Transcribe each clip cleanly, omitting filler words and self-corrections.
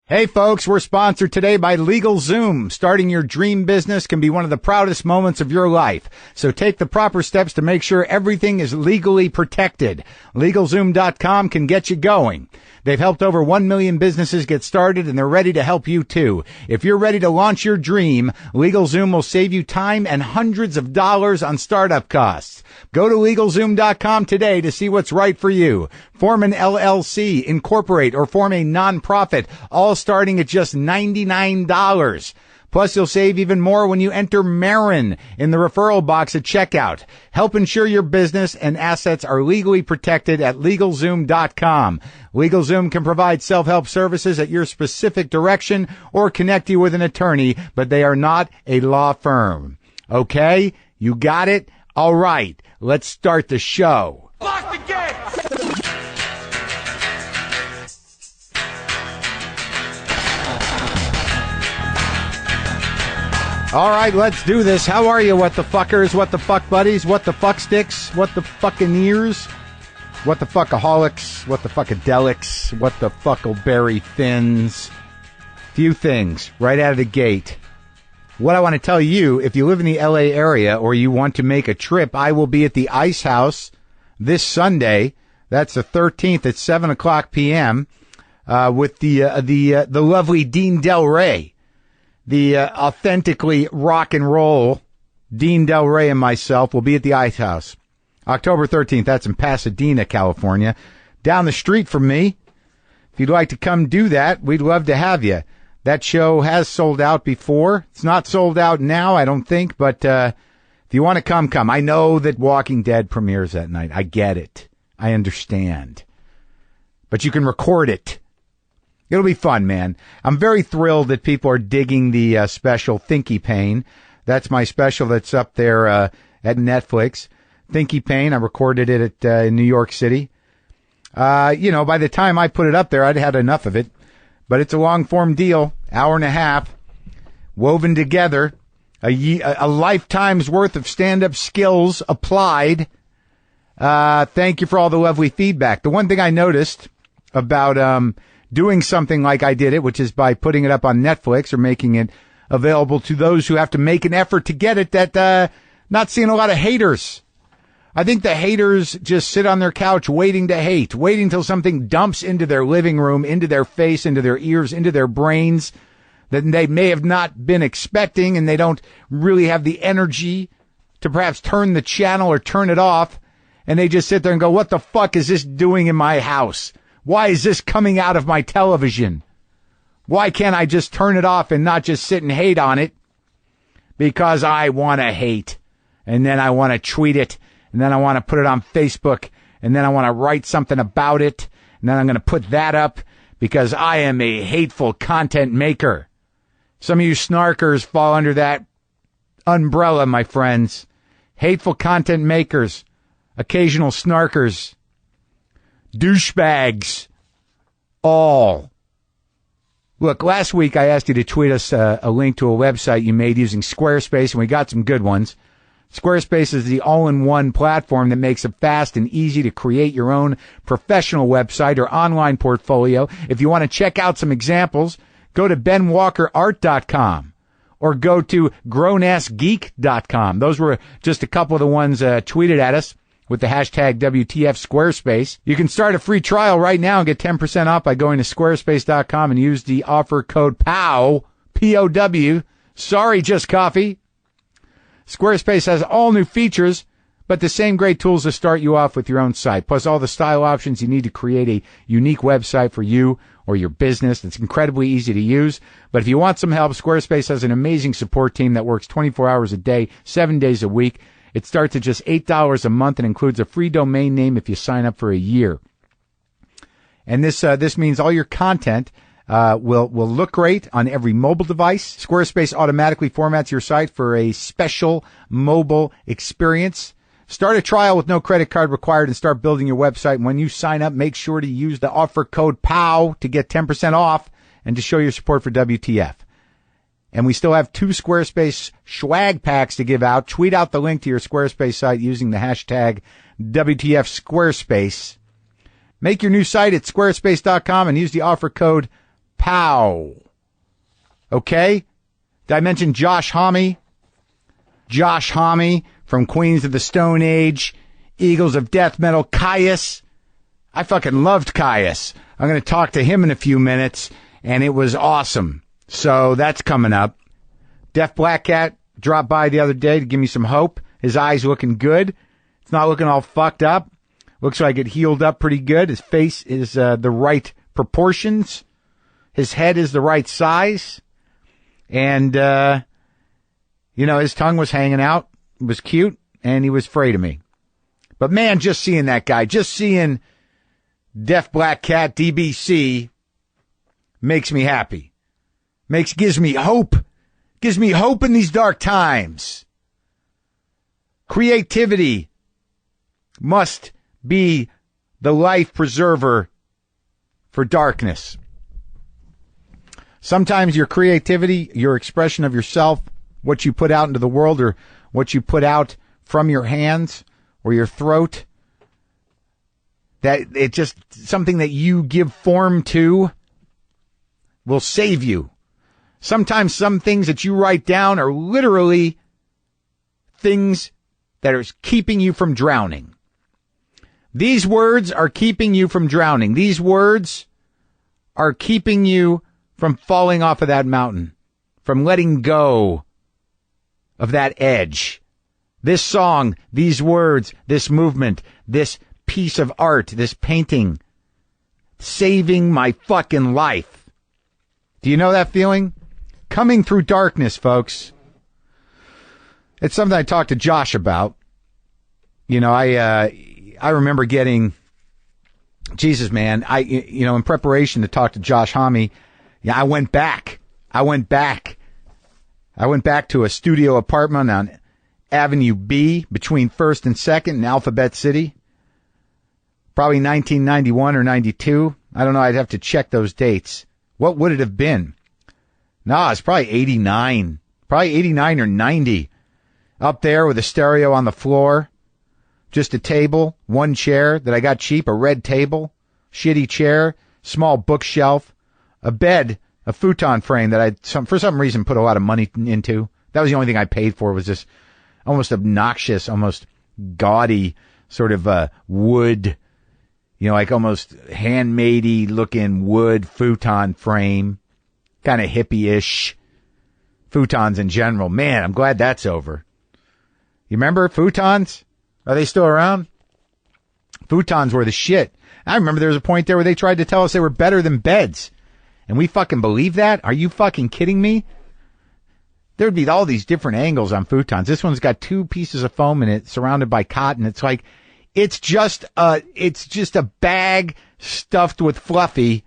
Hey folks, we're sponsored today by LegalZoom. Starting your dream business can be one of the proudest moments of your life. So take the proper steps to make sure everything is legally protected. LegalZoom.com can get you going. They've helped over 1 million businesses get started, and they're ready to help you too. If you're ready to launch your dream, LegalZoom will save you time and hundreds of dollars on startup costs. Go to LegalZoom.com today to see what's right for you. Form an LLC, incorporate, or form a nonprofit, all starting at just $99. Plus, you'll save even more when you enter Maron in the referral box at checkout. Help ensure your business and assets are legally protected at LegalZoom.com. LegalZoom can provide self-help services at your specific direction or connect you with an attorney, but they are not a law firm. Okay? You got it? All right. Let's start the show. Lock the gate! All right, let's do this. How are you, what the fuckers, what the fuck buddies, what the fuck sticks, what the fucking ears, what the fuckaholics, what the fuckadelics, what the fuckleberry fins? Few things right out of the gate. What I want to tell you, if you live in the LA area or you want to make a trip, I will be at the Ice House this Sunday. That's the 13th at 7 o'clock p.m. With the lovely Dean Del Rey. The authentically rock and roll Dean Del Rey and myself will be at the Ice House. October 13th, that's in Pasadena, California. Down the street from me. If you'd like to come do that, we'd love to have you. That show has sold out before. It's not sold out now, I don't think, but if you want to come. I know that Walking Dead premieres that night. I get it. I understand. But you can record it. It'll be fun, man. I'm very thrilled that people are digging the special Thinky Pain. That's my special that's up there at Netflix. Thinky Pain, I recorded it in New York City. By the time I put it up there, I'd had enough of it. But it's a long-form deal, hour and a half, woven together, a lifetime's worth of stand-up skills applied. Thank you for all the lovely feedback. The one thing I noticed about doing something like I did it, which is by putting it up on Netflix or making it available to those who have to make an effort to get it, that not seeing a lot of haters. I think the haters just sit on their couch waiting to hate, waiting till something dumps into their living room, into their face, into their ears, into their brains that they may have not been expecting, and they don't really have the energy to perhaps turn the channel or turn it off, and they just sit there and go, what the fuck is this doing in my house? Why is this coming out of my television? Why can't I just turn it off and not just sit and hate on it? Because I want to hate, and then I want to tweet it, and then I want to put it on Facebook, and then I want to write something about it, and then I'm going to put that up because I am a hateful content maker. Some of you snarkers fall under that umbrella, my friends. Hateful content makers, occasional snarkers, douchebags, all. Look, last week I asked you to tweet us a link to a website you made using Squarespace, and we got some good ones. Squarespace is the all-in-one platform that makes it fast and easy to create your own professional website or online portfolio. If you want to check out some examples, go to benwalkerart.com or go to grownassgeek.com. Those were just a couple of the ones tweeted at us with the hashtag WTF Squarespace. You can start a free trial right now and get 10% off by going to squarespace.com and use the offer code POW, P-O-W. Sorry, just coffee. Squarespace has all new features, but the same great tools to start you off with your own site, plus all the style options you need to create a unique website for you or your business that's incredibly easy to use. But if you want some help, Squarespace has an amazing support team that works 24 hours a day, 7 days a week. It starts at just $8 a month and includes a free domain name if you sign up for a year. And this means all your content will look great on every mobile device. Squarespace automatically formats your site for a special mobile experience. Start a trial with no credit card required and start building your website. And when you sign up, make sure to use the offer code POW to get 10% off and to show your support for WTF. And we still have 2 Squarespace swag packs to give out. Tweet out the link to your Squarespace site using the hashtag WTF Squarespace. Make your new site at squarespace.com and use the offer code Pow. Okay? Did I mention Josh Homme? Josh Homme from Queens of the Stone Age, Eagles of Death Metal, Caius. I fucking loved Caius. I'm going to talk to him in a few minutes, and it was awesome. So that's coming up. Deaf Black Cat dropped by the other day to give me some hope. His eyes looking good. It's not looking all fucked up. Looks like it healed up pretty good. His face is the right proportions. His head is the right size. And, his tongue was hanging out. It was cute, and he was afraid of me. But, man, just seeing that guy, just seeing Deaf Black Cat DBC makes me happy. Gives me hope. Gives me hope in these dark times. Creativity must be the life preserver for darkness. Sometimes your creativity, your expression of yourself, what you put out into the world or what you put out from your hands or your throat, that it's just something that you give form to will save you. Sometimes some things that you write down are literally things that are keeping you from drowning. These words are keeping you from drowning. These words are keeping you from falling off of that mountain, from letting go of that edge. This song, these words, this movement, this piece of art, this painting, saving my fucking life. Do you know that feeling? Coming through darkness, folks. It's something I talked to Josh about. I remember getting, Jesus, man, in preparation to talk to Josh Homme, I went back to a studio apartment on Avenue B between 1st and 2nd in Alphabet City. Probably 1991 or 92. I don't know. I'd have to check those dates. What would it have been? No, it's probably 89. Probably 89 or 90. Up there with a stereo on the floor. Just a table, one chair that I got cheap, a red table, shitty chair, small bookshelf, a bed, a futon frame that I for some reason put a lot of money into. That was the only thing I paid for, was this almost obnoxious, almost gaudy sort of wood, like almost handmade-y looking wood futon frame. Kind of hippie-ish. Futons in general. Man, I'm glad that's over. You remember futons? Are they still around? Futons were the shit. I remember there was a point there where they tried to tell us they were better than beds. And we fucking believe that? Are you fucking kidding me? There would be all these different angles on futons. This one's got 2 pieces of foam in it, surrounded by cotton. It's like, it's just a bag stuffed with fluffy,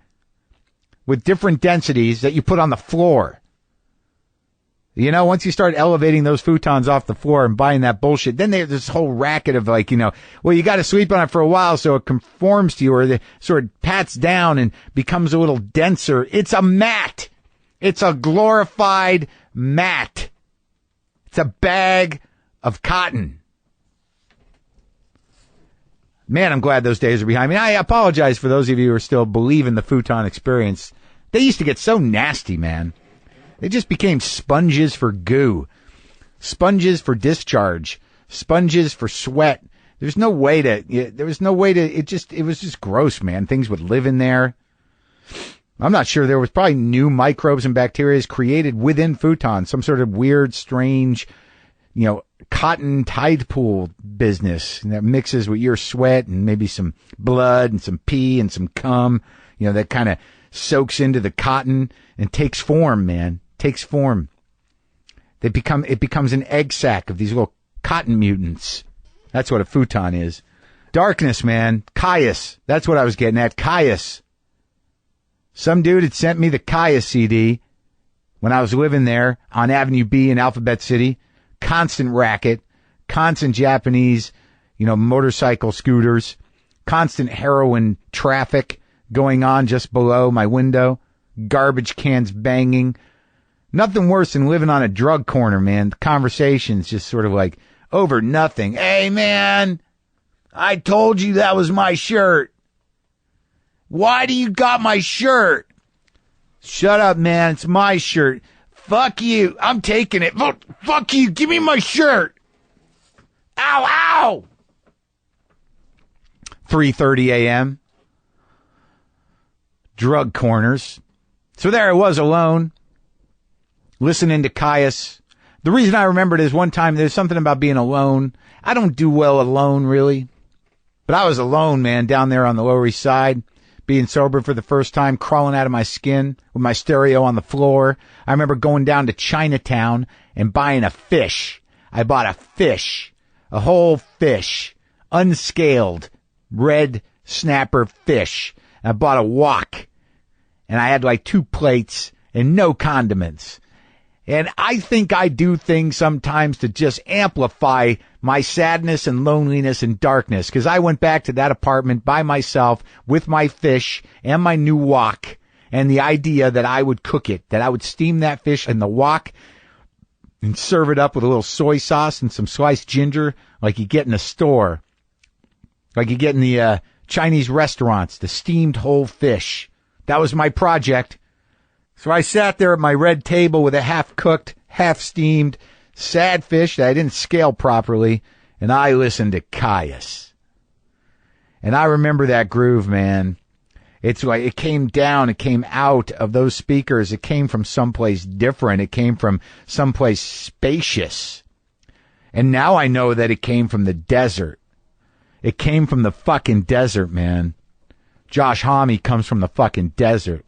with different densities that you put on the floor. Once you start elevating those futons off the floor and buying that bullshit, then there's this whole racket of well, you got to sleep on it for a while so it conforms to you, or it sort of pats down and becomes a little denser. It's a mat. It's a glorified mat. It's a bag of cotton. Man, I'm glad those days are behind me. I apologize for those of you who are still believing the futon experience. They used to get so nasty, man. They just became sponges for goo, sponges for discharge, sponges for sweat. It was just gross, man. Things would live in there. I'm not sure. There was probably new microbes and bacteria created within futons, some sort of weird, strange, cotton tide pool business that mixes with your sweat and maybe some blood and some pee and some cum, that kind of soaks into the cotton and takes form, man. Takes form. It becomes an egg sac of these little cotton mutants. That's what a futon is. Darkness, man. Caius. That's what I was getting at. Caius. Some dude had sent me the Caius CD when I was living there on Avenue B in Alphabet City. Constant racket. Constant Japanese, motorcycle scooters. Constant heroin traffic going on just below my window. Garbage cans banging. Nothing worse than living on a drug corner, man. The conversations just sort of like over nothing. Hey, man, I told you that was my shirt. Why do you got my shirt? Shut up, man. It's my shirt. Fuck you. I'm taking it. Fuck you. Give me my shirt. Ow, ow. 3:30 a.m. Drug corners. So there I was alone, listening to Caius. The reason I remembered is one time there's something about being alone. I don't do well alone, really. But I was alone, man, down there on the Lower East Side, being sober for the first time, crawling out of my skin with my stereo on the floor. I remember going down to Chinatown and buying a fish. I bought a fish, a whole fish, unscaled, red snapper fish. And I bought a wok, and I had like 2 plates and no condiments. And I think I do things sometimes to just amplify my sadness and loneliness and darkness. Because I went back to that apartment by myself with my fish and my new wok. And the idea that I would cook it, that I would steam that fish in the wok and serve it up with a little soy sauce and some sliced ginger like you get in a store. Like you get in the Chinese restaurants, the steamed whole fish. That was my project. So I sat there at my red table with a half-cooked, half-steamed, sad fish that I didn't scale properly, and I listened to Caius. And I remember that groove, man. It's like it came down, it came out of those speakers. It came from someplace different. It came from someplace spacious. And now I know that it came from the desert. It came from the fucking desert, man. Josh Homme comes from the fucking desert.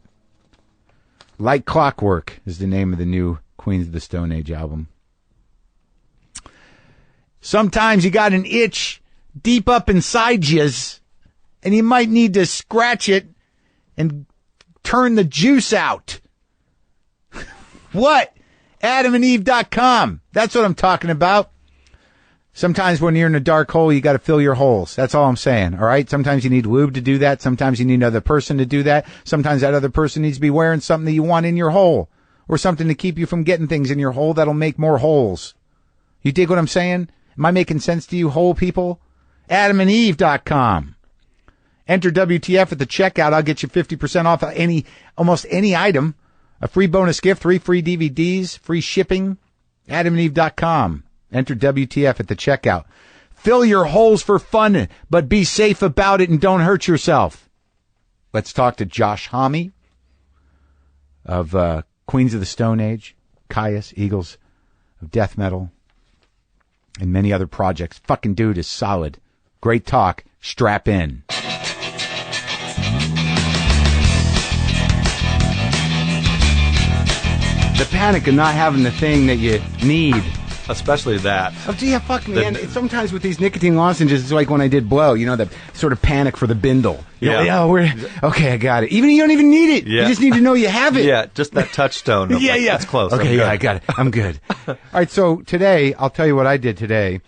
Like Clockwork is the name of the new Queens of the Stone Age album. Sometimes you got an itch deep up inside yous, and you might need to scratch it and turn the juice out. What? AdamandEve.com. That's what I'm talking about. Sometimes when you're in a dark hole, you got to fill your holes. That's all I'm saying, all right? Sometimes you need lube to do that. Sometimes you need another person to do that. Sometimes that other person needs to be wearing something that you want in your hole or something to keep you from getting things in your hole that'll make more holes. You dig what I'm saying? Am I making sense to you, hole people? AdamandEve.com. Enter WTF at the checkout. I'll get you 50% off almost any item. A free bonus gift, 3 free DVDs, free shipping. AdamandEve.com. Enter WTF at the checkout. Fill your holes for fun, but be safe about it and don't hurt yourself. Let's talk to Josh Homme of Queens of the Stone Age, Caius, Eagles of Death Metal, and many other projects. Fucking dude is solid. Great talk. Strap in. The panic of not having the thing that you need. Especially that. Oh, yeah, fuck me. And sometimes with these nicotine lozenges, it's like when I did blow, you know, the sort of panic for the bindle. Yeah. Okay, I got it. You don't even need it. Yeah. You just need to know you have it. Yeah, just that touchstone. Yeah. That's close. Okay, yeah, I got it. I'm good. All right, so today, I'll tell you what I did today.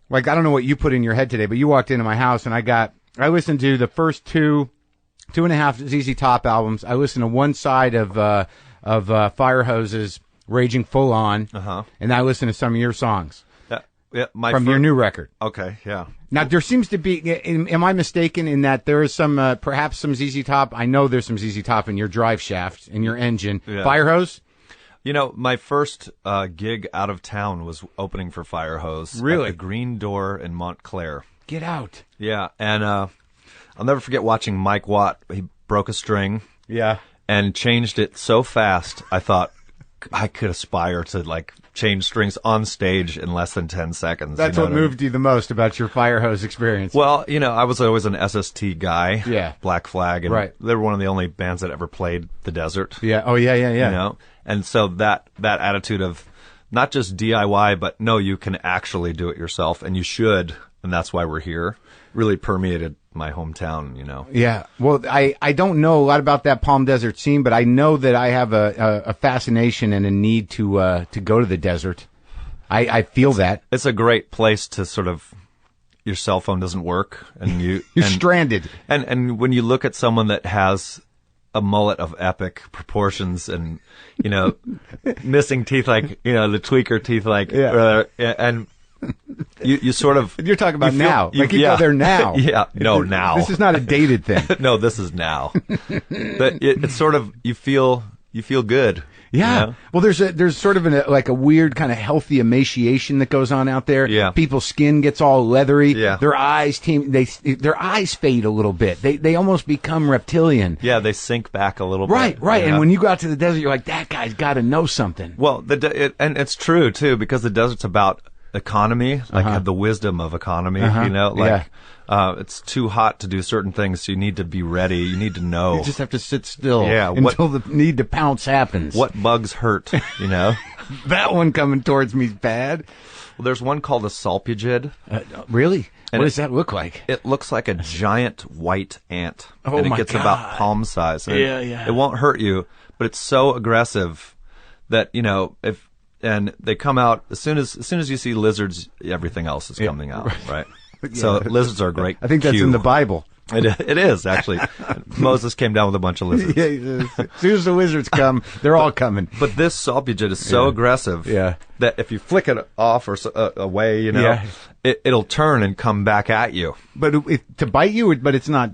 Like, I don't know what you put in your head today, but you walked into my house and I listened to the first two and a half ZZ Top albums. I listened to one side of Fire Hoses, Raging Full On, and I listened to some of your songs from your new record. Okay, yeah. Now, there seems to be, am I mistaken in that there is some, perhaps some ZZ Top? I know there's some ZZ Top in your drive shaft, in your engine. Yeah. Fire Hose? You know, my first gig out of town was opening for Fire Hose. Really? At the Green Door in Montclair. Get out. Yeah, and I'll never forget watching Mike Watt. He broke a string. Yeah. And changed it so fast, I thought, I could aspire to, like, change strings on stage in less than 10 seconds. That's what moved you the most about your Fire Hose experience. Well, you know, I was always an SST guy. Yeah. Black Flag. And right. They were one of the only bands that ever played the desert. Yeah. Oh, yeah. You know? And so that attitude of not just DIY, but no, you can actually do it yourself, and you should, and that's why we're here, really permeated my hometown, you know. Yeah. Well, I don't know a lot about that Palm Desert scene, but I know that I have a fascination and a need to go to the desert. I feel that. It's a great place to sort of, your cell phone doesn't work and you're stranded. And when you look at someone that has a mullet of epic proportions and, you know, missing teeth like, you know, the tweaker teeth like, and you sort of... You're talking about now. Like you go there now. Yeah. No, now. This is not a dated thing. No, this is now. But it's sort of, you feel good. Yeah. You know? Well, there's sort of a weird kind of healthy emaciation that goes on out there. Yeah. People's skin gets all leathery. Yeah. Their eyes their eyes fade a little bit. They almost become reptilian. Yeah, they sink back a little bit. Right. Yeah. And when you go out to the desert, you're like, that guy's got to know something. Well, and it's true too, because the desert's about economy, like the wisdom of economy, you know, like it's too hot to do certain things, so you need to be ready. You need to know. You just have to sit still until the need to pounce happens. What bugs hurt, you know? That one coming towards me is bad. Well, there's one called a salpigid. Really? And what does that look like? It looks like a giant white ant. Oh, and it my gets God. about palm size. And Yeah. It won't hurt you, but it's so aggressive that, you know, and they come out as soon as you see lizards, everything else is coming out, right? So lizards are a great. I think that's in the Bible. It is actually. Moses came down with a bunch of lizards. As soon as the lizards come, they're all coming. But this salpigid is so aggressive that if you flick it off or away, you know, it'll turn and come back at you. But to bite you, but it's not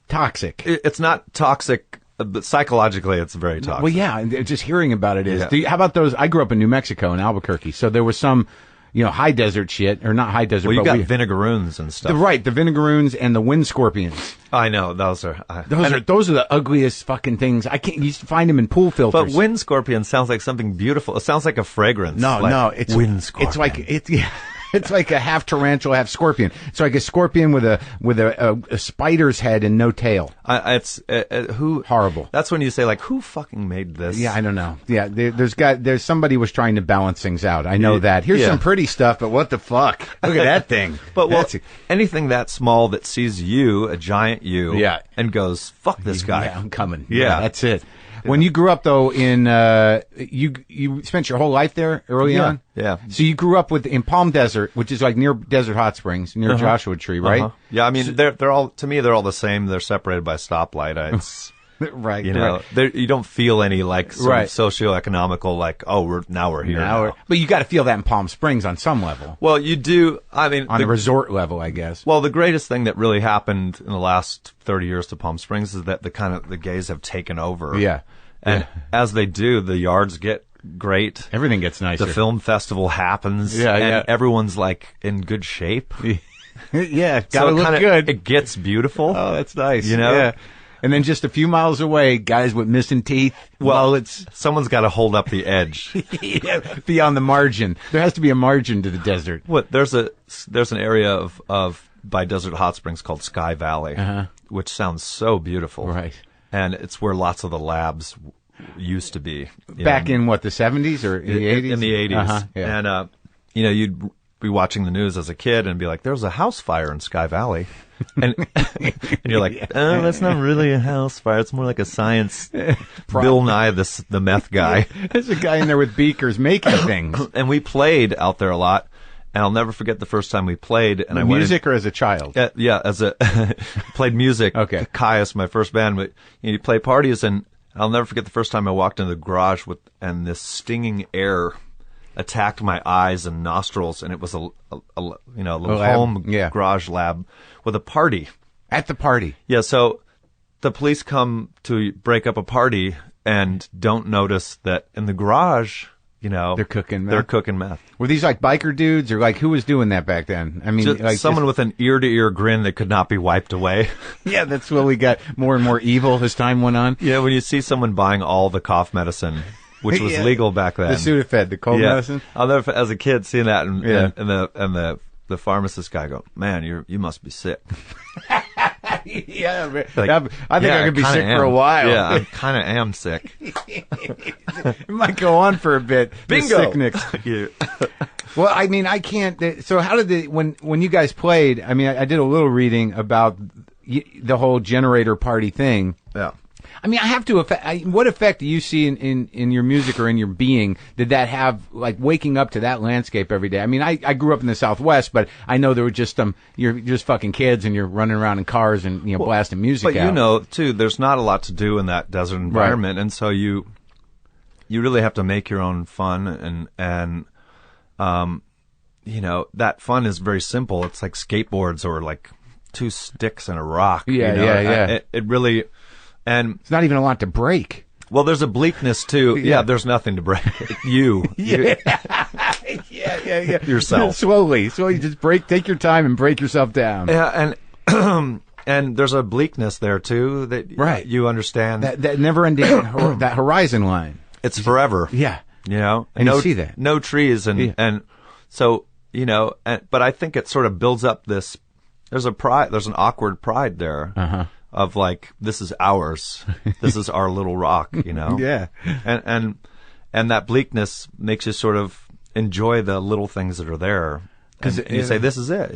toxic. It's not toxic. But psychologically, it's very toxic. Well, yeah, and just hearing about it is. Yeah. How about those? I grew up in New Mexico, in Albuquerque, so there was some, high desert shit, or not high desert. Well, you but got vinegaroons and stuff. Right, the vinegaroons and the wind scorpions. I know those are those are the ugliest fucking things. I can't. You used to find them in pool filters. But wind scorpion sounds like something beautiful. It sounds like a fragrance. No, it's wind scorpion. It's like It's like a half tarantula, half scorpion. It's like a scorpion with a spider's head and no tail. Who horrible. That's when you say, like, who fucking made this? Yeah, I don't know. Yeah, there's somebody was trying to balance things out. I know that. Here's some pretty stuff, but what the fuck? Look at that thing. But anything that small that sees you, a giant you, and goes, fuck this guy. Yeah, I'm coming. Yeah, that's it. When you grew up, though, in you spent your whole life there early on? Yeah. So you grew up in Palm Desert, which is like near Desert Hot Springs, near Joshua Tree, right? Yeah, I mean, they're all, to me, they're all the same. They're separated by a stoplight. It's right. You know, you don't feel any like sort of socioeconomical, like, we're here now. But you got to feel that in Palm Springs on some level. Well, you do. I mean, on a resort level, I guess. Well, the greatest thing that really happened in the last 30 years to Palm Springs is that the gays have taken over. Yeah. And as they do, the yards get great. Everything gets nicer. The film festival happens. And everyone's like in good shape. Yeah, gotta look good. It gets beautiful. Oh, that's nice. You know? Yeah. And then just a few miles away, guys with missing teeth. Well, someone's got to hold up the edge. Be on the margin. There has to be a margin to the desert. There's an area of by Desert Hot Springs called Sky Valley, which sounds so beautiful. Right. And it's where lots of the labs used to be. Back in what, the 70s or in the 80s? In the 80s. Yeah. And, you'd be watching the news as a kid and be like, there's a house fire in Sky Valley. And you're like, that's not really a house fire. It's more like a science. Bill Nye, the meth guy. There's a guy in there with beakers making things. And we played out there a lot. And I'll never forget the first time we played. And music or as a child? Played music. Okay. Caius, my first band. But you play parties, and I'll never forget the first time I walked into the garage and this stinging air attacked my eyes and nostrils, and it was a little home garage lab with a party. At the party? Yeah. So the police come to break up a party and don't notice that in the garage. They're cooking meth. Were these like biker dudes, or like who was doing that back then? I mean, like someone with an ear-to-ear grin that could not be wiped away. Yeah, that's what we got more and more evil as time went on. Yeah, when you see someone buying all the cough medicine, which was legal back then. The Sudafed, the cold medicine. I'll never, as a kid, seeing that, and the pharmacist guy go, "Man, you must be sick." Yeah, like, I think I could be sick for a while. Yeah, I kind of am sick. It might go on for a bit. Bingo. Sickness. Well, I mean, I can't. So, how did when you guys played? I mean, I did a little reading about the whole generator party thing. Yeah. I mean, I have to. What effect do you see in your music or in your being? Did that have, like, waking up to that landscape every day? I mean, I grew up in the Southwest, but I know there were just you're just fucking kids and you're running around in cars and blasting music out. But too, there's not a lot to do in that desert environment, and so you really have to make your own fun and that fun is very simple. It's like skateboards or like 2 sticks and a rock. Yeah. It really, and it's not even a lot to break. Well, there's a bleakness too. Yeah, there's nothing to break. Yeah. Yourself. Slowly just take your time and break yourself down. Yeah, and and there's a bleakness there too that you understand. That never-ending that horizon line. It's forever. Yeah. And you see that. No trees and so, but I think it sort of builds up this, there's an awkward pride there of like, this is ours. This is our little rock, Yeah. And that bleakness makes you sort of enjoy the little things that are there. And you say, this is it.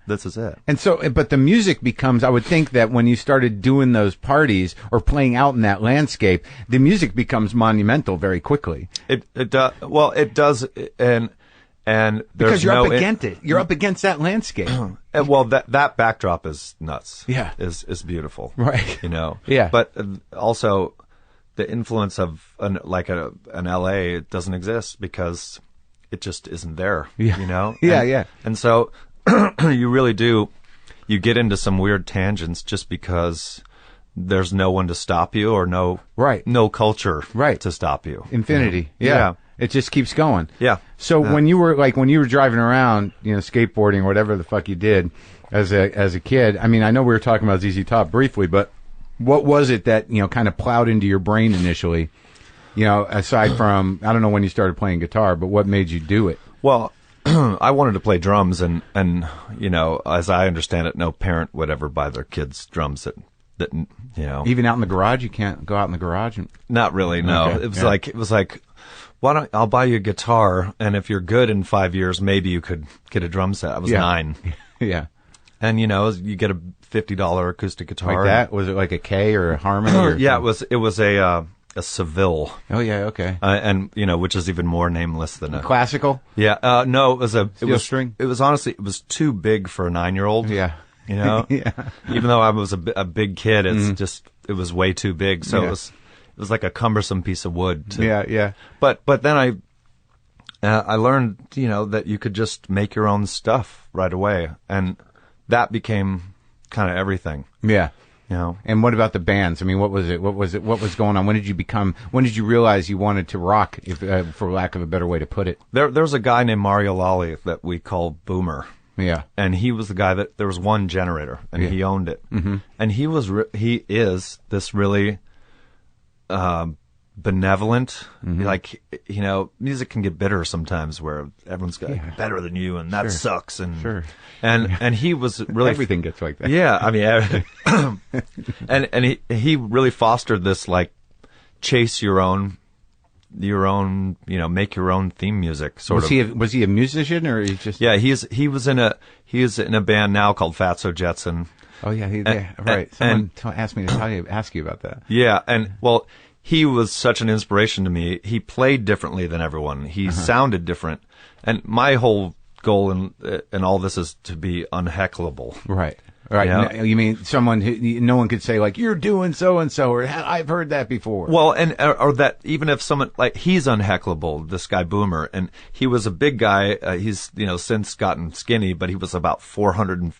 This is it. And so, but the music becomes, I would think that when you started doing those parties or playing out in that landscape, the music becomes monumental very quickly. It does. Well, it does. And there's because you're up against it. You're up against that landscape. Well, that backdrop is nuts. Yeah. Is beautiful. Right. Yeah. But also the influence of an LA doesn't exist because it just isn't there, Yeah. And so you really do, you get into some weird tangents just because there's no one to stop you or no culture to stop you. Infinity. Yeah. It just keeps going. Yeah. So when you were driving around, skateboarding or whatever the fuck you did as a kid, I mean, I know we were talking about ZZ Top briefly, but what was it that, kind of plowed into your brain initially? Aside from, I don't know when you started playing guitar, but what made you do it? Well, I wanted to play drums and as I understand it, no parent would ever buy their kids drums that Even out in the garage? You can't go out in the garage? Not really, no. Okay. It was like, I'll buy you a guitar, and if you're good in 5 years, maybe you could get a drum set. I was 9. Yeah. And, you get a $50 acoustic guitar. Like that? Was it like a K or a Harmony? Or yeah, it was a Seville. Oh yeah, okay. And which is even more nameless than a classical. Yeah, no, it was a steel string. It was honestly, it was too big for a 9-year-old. Yeah, Yeah. Even though I was a big kid, it was way too big. So it was like a cumbersome piece of wood. Yeah. But then I learned that you could just make your own stuff right away, and that became kind of everything. Yeah. And what about the bands? I mean, what was it? What was going on? When did you realize you wanted to rock, for lack of a better way to put it? There's a guy named Mario Lally that we call Boomer. Yeah. And he was the guy that, there was one generator, and he owned it. Mm-hmm. And he is this really benevolent, like, music can get bitter sometimes where everyone's better than you, and that sucks. And and he was really everything gets like that. Yeah, I mean, and he really fostered this like chase your own, make your own theme music sort of. Was he a musician or he just? Yeah, he is in a band now called Fatso Jetson. Oh yeah, right. Someone asked me to ask you about that. Yeah, and well, he was such an inspiration to me. He played differently than everyone. He sounded different. And my whole goal in all this is to be unheckleable. Right. You mean someone who no one could say like, you're doing so and so, or I've heard that before. Well, and or that even if someone like, he's unheckleable, this guy Boomer, and he was a big guy. He's since gotten skinny, but he was about 400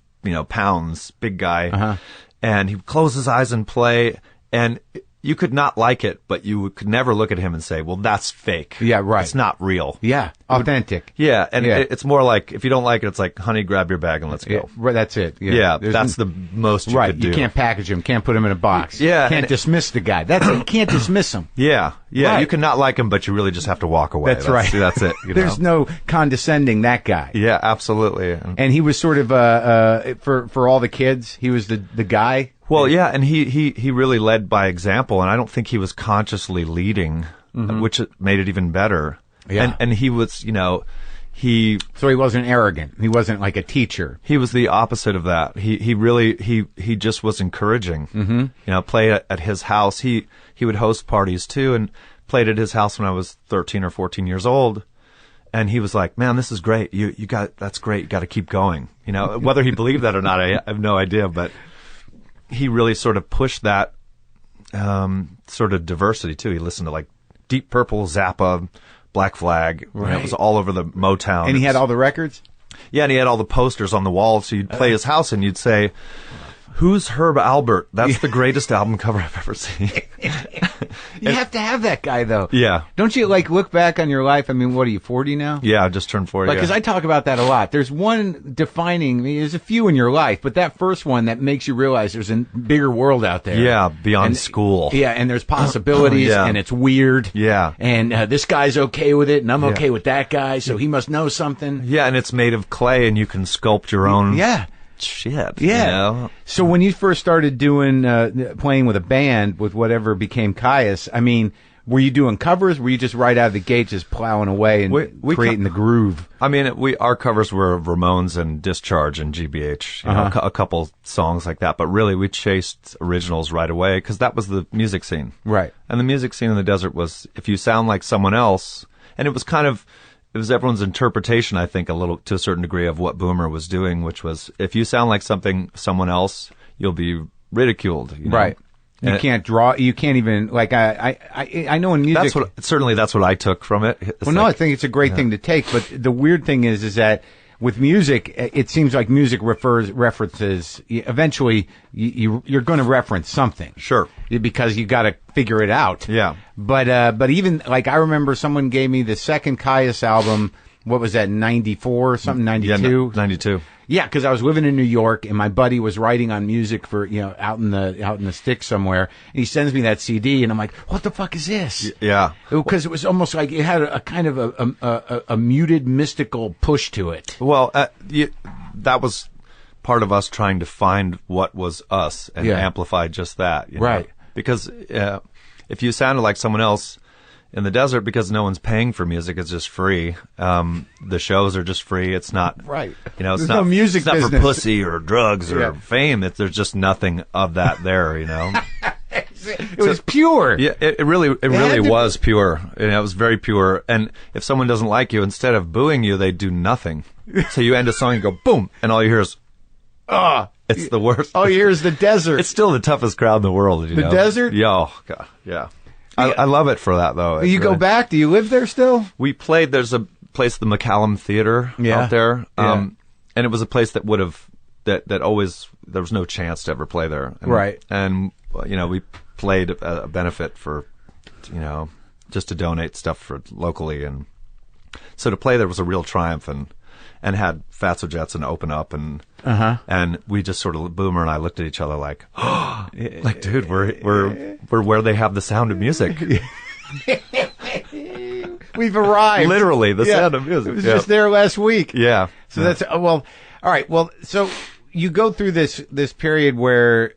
pounds, big guy, and he would close his eyes and play, and you could not like it, but you could never look at him and say, well, that's fake. Yeah, right. It's not real. Yeah, authentic. Yeah, and it's more like, if you don't like it, it's like, honey, grab your bag and let's go. Yeah, right, that's it. Yeah, that's the most you could do. You can't package him, can't put him in a box. Yeah. Can't dismiss the guy. That's it. You can't dismiss him. Yeah, right. You can not like him, but you really just have to walk away. That's right. That's it. There's no condescending that guy. Yeah, absolutely. And he was sort of, for all the kids, he was the guy. Well, yeah, and he really led by example, and I don't think he was consciously leading, which made it even better. Yeah. And he was, So he wasn't arrogant. He wasn't like a teacher. He was the opposite of that. He really just was encouraging. Mm-hmm. Played at his house. He would host parties too, and played at his house when I was 13 or 14 years old. And he was like, "Man, this is great. That's great. You got to keep going." Whether he believed that or not, I have no idea, but he really sort of pushed that sort of diversity too. He listened to like Deep Purple, Zappa, Black Flag. Right. It was all over the Motown. And he had all the records? Yeah, and he had all the posters on the wall, so you'd play his house and you'd say, "Who's Herb Albert? That's the greatest album cover I've ever seen." You have to have that guy, though. Yeah. Don't you, like, look back on your life? I mean, what are you, 40 now? Yeah, I just turned 40. Like, because I talk about that a lot. There's one defining, I mean, there's a few in your life, but that first one that makes you realize there's a bigger world out there. Yeah, beyond school. Yeah, and there's possibilities, and it's weird. Yeah. And this guy's okay with it, and I'm okay with that guy, so he must know something. Yeah, and it's made of clay, and you can sculpt your own... Yeah. Shit. Yeah. You know? So when you first started doing playing with a band with whatever became Caius, I mean, were you doing covers? Were you just right out of the gate just plowing away and creating the groove? I mean, our covers were Ramones and Discharge and GBH, you know, a couple songs like that. But really, we chased originals right away because that was the music scene. Right. And the music scene in the desert was, if you sound like someone else, and it was everyone's interpretation, I think, a little to a certain degree of what Boomer was doing, which was, if you sound like someone else, you'll be ridiculed. You know? Right. You can't draw. You can't even, like, I know in music. That's what I took from it. I think it's a great thing to take. But the weird thing is that with music, it seems like music references. Eventually, you're going to reference something. Sure. Because you got to figure it out. Yeah. But even, like, I remember someone gave me the second Caius album. What was that? 94 something? 92. Yeah, 92. Yeah, because I was living in New York, and my buddy was writing on music for, you know, out in the sticks somewhere. And he sends me that CD, and I'm like, "What the fuck is this?" Yeah, because it was almost like it had a kind of a muted, mystical push to it. Well, that was part of us trying to find what was us and amplify just that. You know? Right. Because if you sounded like someone else in the desert, because no one's paying for music, it's just free. The shows are just free. It's not right. You know, there's no music. It's not business. for pussy or drugs or fame. There's just nothing of that there. You know, it was pure. Yeah, it really was pure. You know, it was very pure. And if someone doesn't like you, instead of booing you, they do nothing. So you end a song and go boom, and all you hear is it's the worst. All you hear is the desert. It's still the toughest crowd in the world. You know? Desert. Yeah, oh God, yeah. I love it for that, though. You go back? Do you live there still? We played. There's a place, the McCallum Theater, out there, and it was a place that would have that always there was no chance to ever play there, right? And you know, we played a benefit for, you know, just to donate stuff for locally, and so to play there was a real triumph, and had Fatso Jetson open up, and we just sort of, Boomer and I looked at each other like, oh, like, dude, we're where they have the sound of music. We've arrived. Literally, the sound of music. It was just there last week. Yeah. So that's well. All right. Well, so you go through this period where.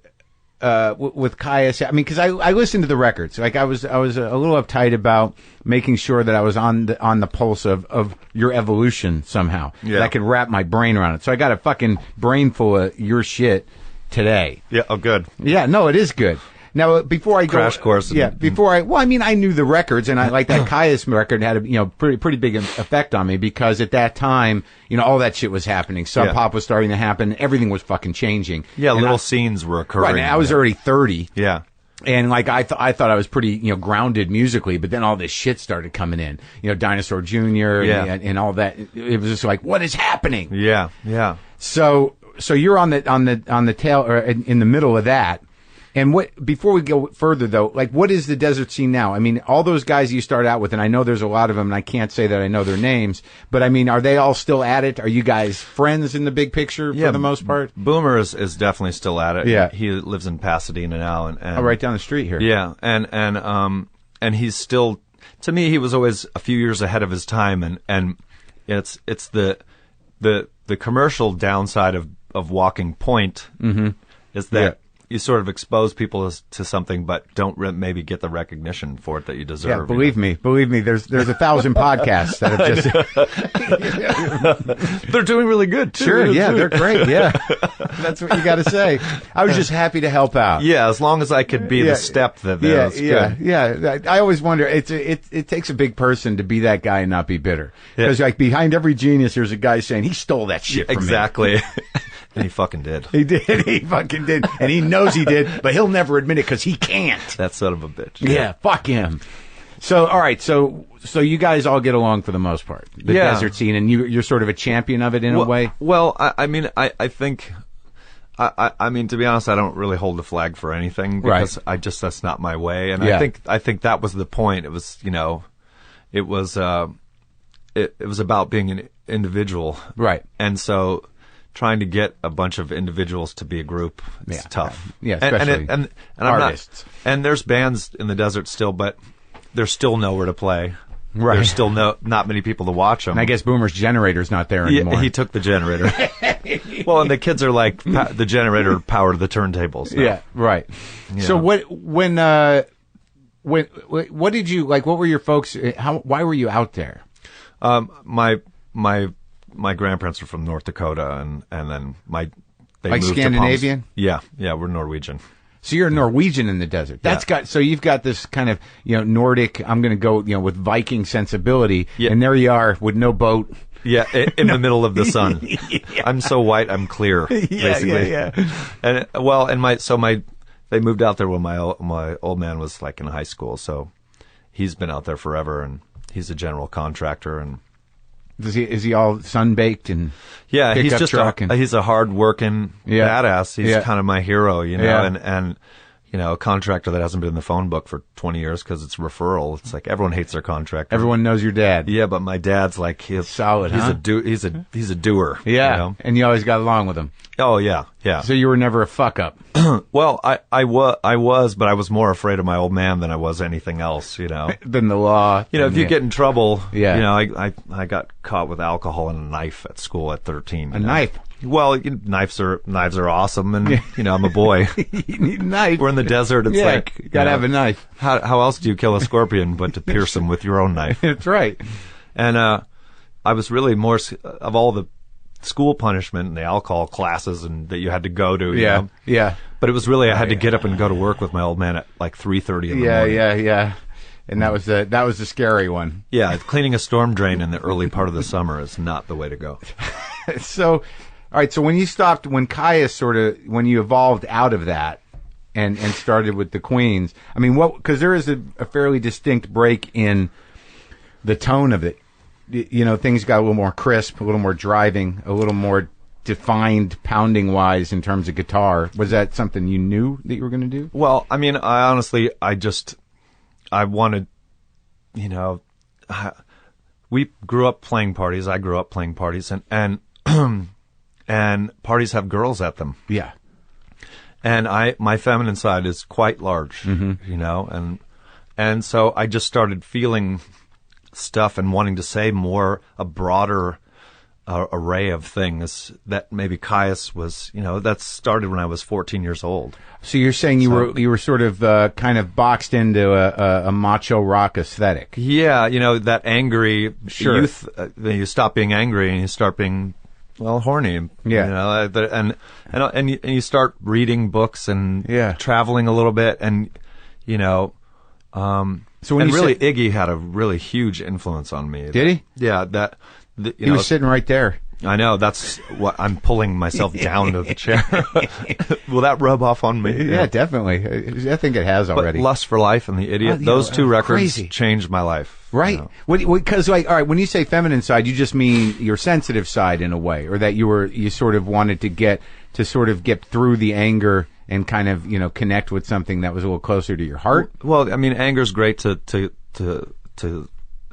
With Caius, I mean, because I listened to the records. Like I was a little uptight about making sure that I was on the pulse of your evolution somehow. Yeah. That I could wrap my brain around it. So I got a fucking brain full of your shit today. Yeah. Oh, good. Yeah. No, it is good. Now, before I go, crash course. I mean, I knew the records, and I like that Caius record had a pretty big effect on me because at that time, all that shit was happening. Sub Pop was starting to happen. Everything was fucking changing. Yeah, and little scenes were occurring. Right, and I was already 30. Yeah. And like I thought I was pretty grounded musically, but then all this shit started coming in. Dinosaur Jr. And all that. It was just like, what is happening? Yeah, yeah. So you're on the tail or in the middle of that. And before we go further though, like what is the desert scene now? I mean, all those guys you start out with, and I know there's a lot of them, and I can't say that I know their names, but I mean, are they all still at it? Are you guys friends in the big picture for the most part? Boomer is definitely still at it. Yeah. He lives in Pasadena now, and right down the street here. Yeah, and he's still, to me, he was always a few years ahead of his time, and it's the commercial downside of walking point is that. You sort of expose people to something, but don't maybe get the recognition for it that you deserve. Yeah, believe me. There's 1,000 podcasts that have just. They're doing really good too. Sure, yeah, they're great. Yeah, that's what you got to say. I was just happy to help out. Yeah, as long as I could be the step that. Yeah. I always wonder. It takes a big person to be that guy and not be bitter. Because like behind every genius, there's a guy saying he stole that shit from me. Exactly. And he fucking did. He did. He fucking did. And he knows he did, but he'll never admit it because he can't. That son of a bitch. Yeah, fuck him. So, all right. So you guys all get along for the most part, the Yeah. desert scene, and you're sort of a champion of it in a way. Well, I mean, I think, I mean, to be honest, I don't really hold the flag for anything because that's not my way. And I think that was the point. It was, it was about being an individual. Right. And so trying to get a bunch of individuals to be a group, it's tough. Yeah, especially and artists. And there's bands in the desert still, but there's still nowhere to play. Right. There's still not many people to watch them. And I guess Boomer's generator's not there anymore. He took the generator. Well, and the kids are like, the generator powered the turntables now. Yeah, right. Yeah. So what did you, like, what were your folks, why were you out there? My grandparents are from North Dakota, and then they like moved Scandinavian? To Palms. Yeah, we're Norwegian. So you're a Norwegian in the desert. So you've got this kind of, Nordic, I'm going to go, with Viking sensibility. Yeah. And there you are with no boat. Yeah, in the middle of the sun. Yeah. I'm so white, I'm clear, basically. Yeah. And they moved out there when my old man was like in high school, so he's been out there forever, and he's a general contractor. And is he all sun-baked and he's just he's a hard-working badass. He's kind of my hero, and a contractor that hasn't been in the phone book for 20 years because it's referral. It's like everyone hates their contractor. Everyone knows your dad. Yeah, but my dad's like he's solid. He's a doer. Yeah, and you always got along with him. Oh yeah. So you were never a fuck up. Well, I was, but I was more afraid of my old man than I was anything else. Than the law. If you get in trouble. I got caught with alcohol and a knife at school at 13. A knife. Well, knives are awesome, and I'm a boy. You need a knife. We're in the desert. It's like you gotta have a knife. How else do you kill a scorpion but to pierce him with your own knife? That's right. And I was really more of all the school punishment and the alcohol classes and that you had to go to. Yeah. But it was really I had to get up and go to work with my old man at like 3:30 in the morning. Yeah. And that was the scary one. Yeah, cleaning a storm drain in the early part of the summer is not the way to go. So. All right, so when Caius when you evolved out of that and started with the Queens, I mean, because there is a fairly distinct break in the tone of it. Things got a little more crisp, a little more driving, a little more defined pounding-wise in terms of guitar. Was that something you knew that you were going to do? Well, I mean, I wanted, we grew up playing parties. I grew up playing parties, and and parties have girls at them. Yeah. And my feminine side is quite large, and so I just started feeling stuff and wanting to say a broader array of things that maybe Caius was, that started when I was 14 years old. So you're saying you were sort of kind of boxed into a macho rock aesthetic. Yeah, that angry youth, you stop being angry and you start being horny. Yeah. And you start reading books and traveling a little bit, and so when Iggy had a really huge influence on me. Did he? Yeah, he was sitting right there. I know, that's what I'm pulling myself down to the chair. Will that rub off on me? Yeah, definitely. I think it has already. But Lust for Life and The Idiot, those two records changed my life. Right. Because, all right, when you say feminine side, you just mean your sensitive side in a way, or that you sort of wanted to get through the anger and kind of, connect with something that was a little closer to your heart. Well, I mean, anger's great to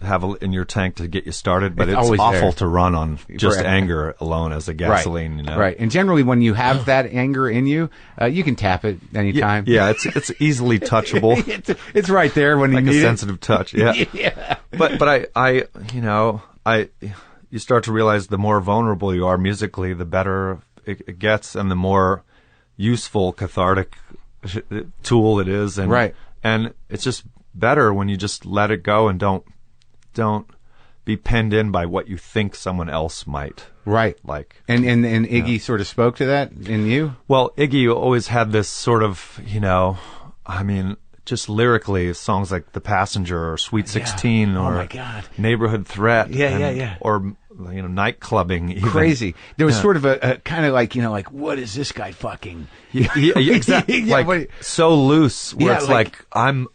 have in your tank to get you started, but it's awful there to run on just anger alone as a gasoline. Right. And generally, when you have that anger in you, you can tap it anytime. Yeah, it's easily touchable. It's right there when you need a sensitive touch. Yeah. Yeah. But you start to realize the more vulnerable you are musically, the better it gets, and the more useful cathartic tool it is. And and it's just better when you just let it go and don't be penned in by what you think someone else might like. And Iggy sort of spoke to that in you? Well, Iggy always had this sort of, just lyrically, songs like The Passenger or Sweet 16 or Neighborhood Threat. Or, night clubbing. Even. Crazy. There was sort of a kind of like, what is this guy fucking? Exactly. So loose where it's like, I'm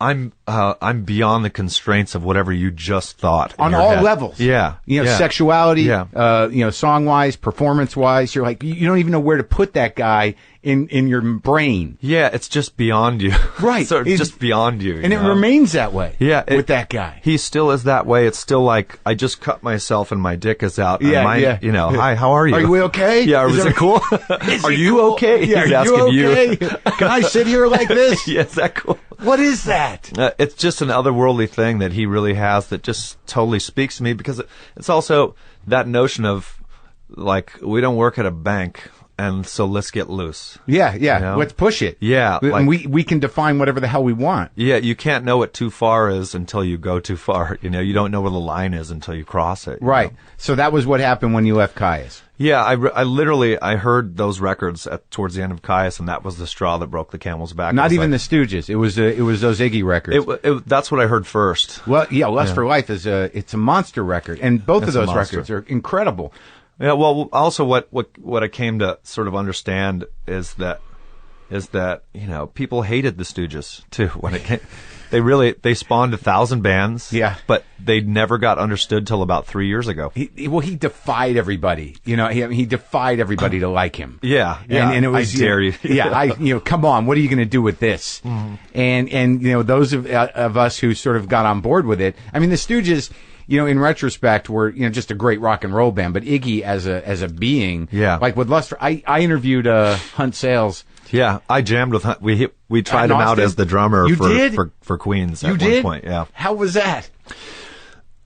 I'm beyond the constraints of whatever you just thought. On all levels. Yeah. Sexuality, Yeah. song-wise, performance-wise. You're like, you don't even know where to put that guy in your brain. Yeah, it's just beyond you. Right. So it's just beyond you. And it remains that way with that guy. He still is that way. It's still like, I just cut myself and my dick is out. Yeah, Hi, how are you? Are you okay? Yeah, is it cool? Are you cool? okay? Yeah, He's are asking you okay? Can I sit here like this? Yeah, is that cool? What is that? It's just an otherworldly thing that he really has that just totally speaks to me, because it's also that notion of, like, we don't work at a bank, and so let's get loose. Yeah. You know? Let's push it. Yeah. And we can define whatever the hell we want. Yeah, you can't know what too far is until you go too far. You don't know where the line is until you cross it. Right. Know? So that was what happened when you left Caius. Yeah, I literally heard those records towards the end of Caius, and that was the straw that broke the camel's back. Not even the Stooges. It was those Iggy records. That's what I heard first. Well, yeah, Lust for Life it's a monster record, and both of those records are incredible. Yeah, well, also what I came to sort of understand is that people hated the Stooges too when it came. They spawned 1,000 bands. Yeah. But they never got understood till about 3 years ago. He defied everybody. He defied everybody to like him. Yeah. And it was, I dare you. Come on, what are you going to do with this? Mm-hmm. And those of us who sort of got on board with it. I mean, the Stooges, in retrospect, were just a great rock and roll band. But Iggy as a being, like with Lust, I interviewed Hunt Sales. Yeah, I jammed with Hunt. We tried him out as the drummer for Queens at one point. Yeah. How was that?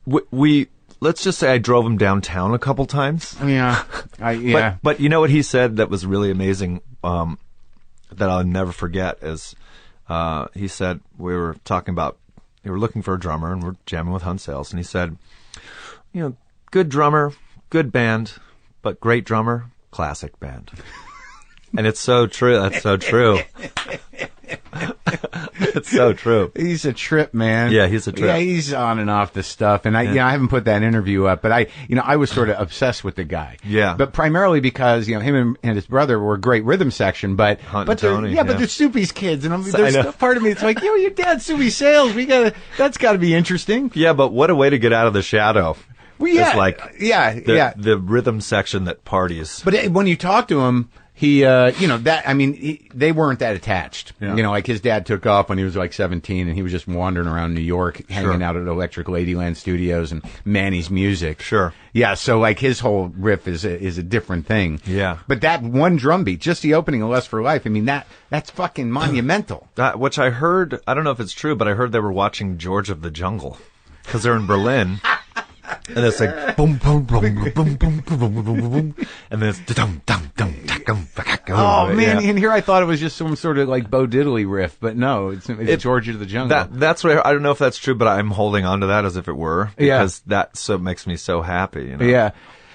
We let's just say I drove him downtown a couple times. Yeah. But you know what he said that was really amazing, that I'll never forget is, he said, we were looking for a drummer and we're jamming with Hunt Sales, and he said, good drummer, good band, but great drummer, classic band. And it's so true. That's so true. It's so true. He's a trip, man. Yeah, he's a trip. Yeah, he's on and off the stuff. And I haven't put that interview up, but I was sort of obsessed with the guy. Yeah. But primarily because, him and his brother were a great rhythm section, but Tony, but they're Soupy's kids. And there's part of me that's like, your dad's Soupy Sales. That's got to be interesting. Yeah, but what a way to get out of the shadow. Well, yeah. It's like the rhythm section that parties. But when you talk to him, he, they weren't that attached. Yeah. Like his dad took off when he was like 17 and he was just wandering around New York, hanging out at Electric Ladyland Studios and Manny's Music. Sure. Yeah. So like his whole riff is a different thing. Yeah. But that one drum beat, just the opening of Lust for Life, I mean, that's fucking monumental. Which I heard, I don't know if it's true, but I heard they were watching George of the Jungle because they're in Berlin. And it's like boom, boom, boom, boom, boom, boom, boom, boom, boom, and then it's dum, dum, dum, dum. Oh man! And here I thought it was just some sort of like Bo Diddley riff, but no, it's George of the Jungle. That's what I don't know if that's true, but I'm holding on to that as if it were, because that makes me so happy. Yeah.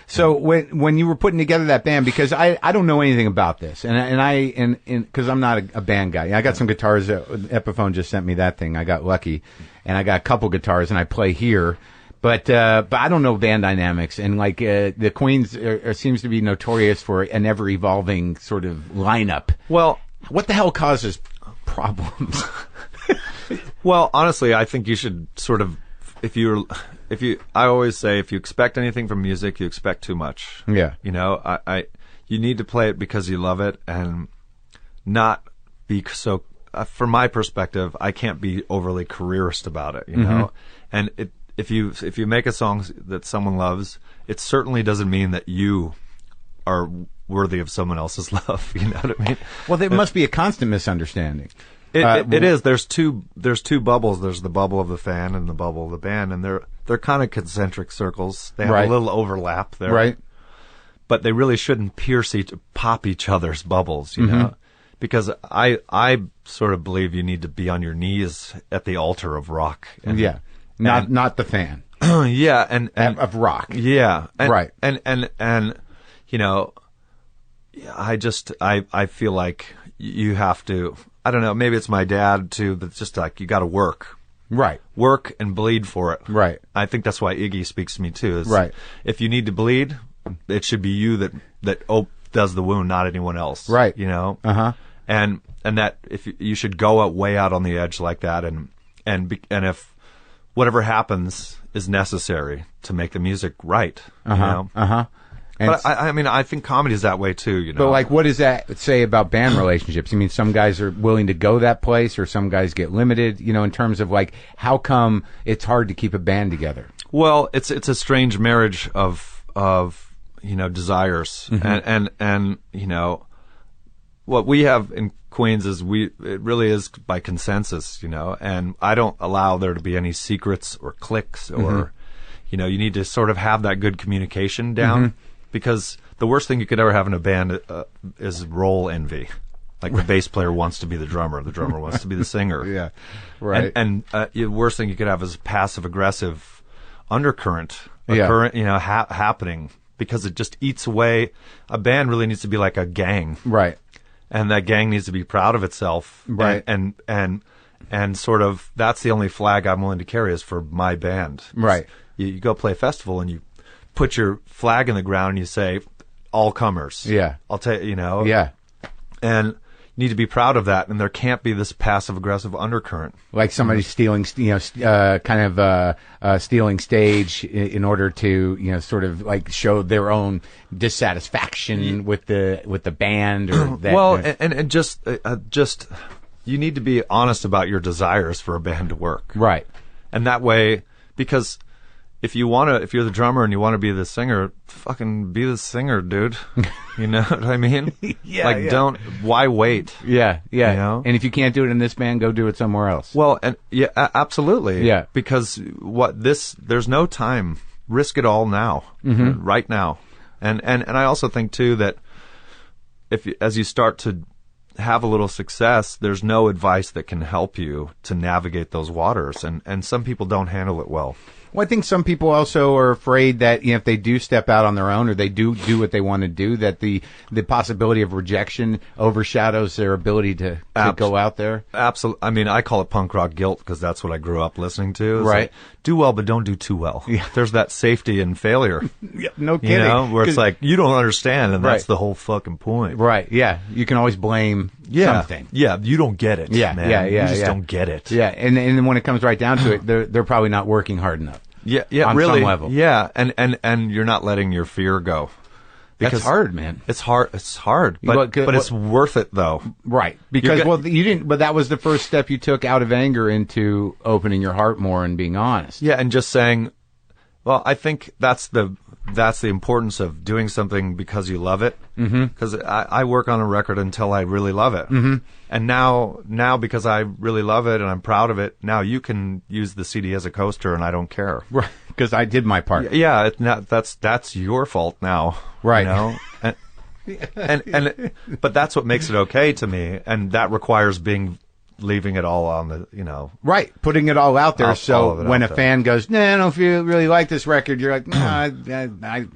So when you were putting together that band, because I don't know anything about this, and because I'm not a band guy. I got some guitars. Epiphone just sent me that thing. I got lucky, and I got a couple guitars, and I play here. But I don't know band dynamics, and like the Queens seems to be notorious for an ever-evolving sort of lineup. Well, what the hell causes problems? Well, honestly, I think you should sort of, I always say, if you expect anything from music, you expect too much. Yeah. You need to play it because you love it, and not be so. From my perspective, I can't be overly careerist about it. You know, and If you make a song that someone loves, it certainly doesn't mean that you are worthy of someone else's love. You know what I mean? Well, there must be a constant misunderstanding. It is. There's two bubbles. There's the bubble of the fan and the bubble of the band, and they're kind of concentric circles. They have a little overlap there, right? But they really shouldn't pop each other's bubbles. You know, because I sort of believe you need to be on your knees at the altar of rock. Not the fan. Yeah, and of rock. Yeah, right. And I feel like you have to. I don't know. Maybe it's my dad too. That's just like you got to work. Right. Work and bleed for it. Right. I think that's why Iggy speaks to me too. Right. If you need to bleed, it should be you that does the wound, not anyone else. Right. You know. Uh-huh. And that if you should go way out on the edge like that, and and if whatever happens is necessary to make the music right. You know? But I mean, I think comedy is that way too, you know. But like, what does that say about band relationships? I mean, some guys are willing to go that place, or some guys get limited, you know, in terms of like, how come it's hard to keep a band together? Well, it's a strange marriage of you know, desires, and you know, what we have in Queens is it really is by consensus, you know, and I don't allow there to be any secrets or cliques or, you know, you need to sort of have that good communication down. Because the worst thing you could ever have in a band is role envy. Like the bass player wants to be the drummer wants to be the singer. Yeah, right. And the worst thing you could have is passive aggressive undercurrent, current, you know, happening, because it just eats away. A band really needs to be like a gang, right? And that gang needs to be proud of itself, right? And sort of that's the only flag I'm willing to carry is for my band, right? You go play a festival and you put your flag in the ground and you say, all comers. Yeah. I'll tell you, you know. Yeah. And you need to be proud of that. And there can't be this passive aggressive undercurrent. Like somebody stealing, you know, kind of stealing stage in order to, you know, sort of like show their own dissatisfaction with the band or that. Well, and just you need to be honest about your desires for a band to work. Right. And that way, because if you're the drummer and you want to be the singer, fucking be the singer, dude. You know what I mean? Why wait? Yeah, yeah. You know? And if you can't do it in this band, go do it somewhere else. Well, and yeah, absolutely. Yeah. Because there's no time. Risk it all now. Right now. And I also think too that as you start to have a little success, there's no advice that can help you to navigate those waters. And some people don't handle it well. Well, I think some people also are afraid that, you know, if they do step out on their own or they do what they want to do, that the possibility of rejection overshadows their ability to go out there. Absolutely. I mean, I call it punk rock guilt because that's what I grew up listening to. Right. Like, do well, but don't do too well. Yeah. There's that safety in failure. Yeah, no kidding. You know, where it's like, you don't understand, and that's the whole fucking point. Right, yeah. You can always blame something. Yeah, you don't get it, man. You just don't get it. Yeah, and then when it comes right down to it, they're probably not working hard enough. Yeah, on really. some level. Yeah, and you're not letting your fear go. That's hard, man. It's hard, but it's worth it though. Right. Because you didn't, but that was the first step you took out of anger into opening your heart more and being honest. Yeah, and just saying, well, I think that's the importance of doing something because you love it. Because I work on a record until I really love it. And now because I really love it and I'm proud of it, now you can use the CD as a coaster and I don't care. Right. Because I did my part. Yeah, that's your fault now. Right. You know? And but that's what makes it okay to me, and that requires leaving it all on the, you know. Right, putting it all out there, so when a fan goes, nah, I don't really like this record, you're like, nah,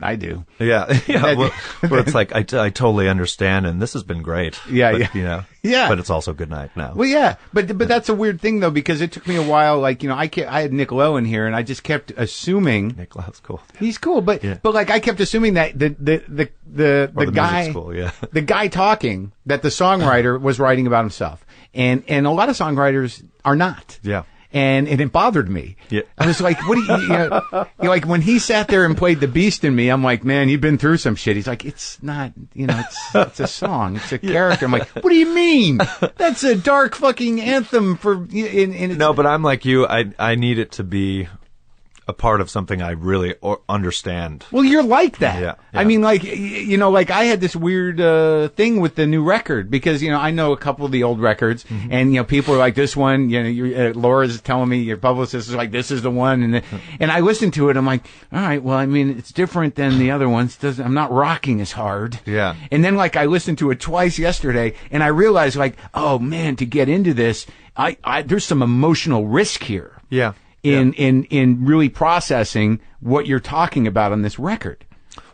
I do. Yeah, yeah. Where it's like, I totally understand, and this has been great. Yeah, but, yeah. You know, yeah. But it's also good night now. Well, yeah, but that's a weird thing, though, because it took me a while, like, you know, I had Nick Lowe in here, and I just kept assuming. Nick Lowe's cool. He's cool, but like, I kept assuming that the guy, cool, yeah. The guy talking, that the songwriter was writing about himself. And a lot of songwriters are not. Yeah. And it bothered me. Yeah. I was like, what do you know, like when he sat there and played The Beast in Me, I'm like, man, you've been through some shit. He's like, it's not, you know, it's a song. It's a character. I'm like, what do you mean? That's a dark fucking anthem for, no, but I'm like you. I need it to be a part of something I really understand. Well, you're like that. Yeah. I mean, like, you know, like I had this weird thing with the new record because, you know, I know a couple of the old records and, you know, people are like, this one, you know, Laura's telling me, your publicist is like, this is the one. And I listened to it. I'm like, all right, well, I mean, it's different than the other ones. I'm not rocking as hard. Yeah. And then, like, I listened to it twice yesterday and I realized, like, oh man, to get into this, there's some emotional risk here. Yeah. In really processing what you're talking about on this record.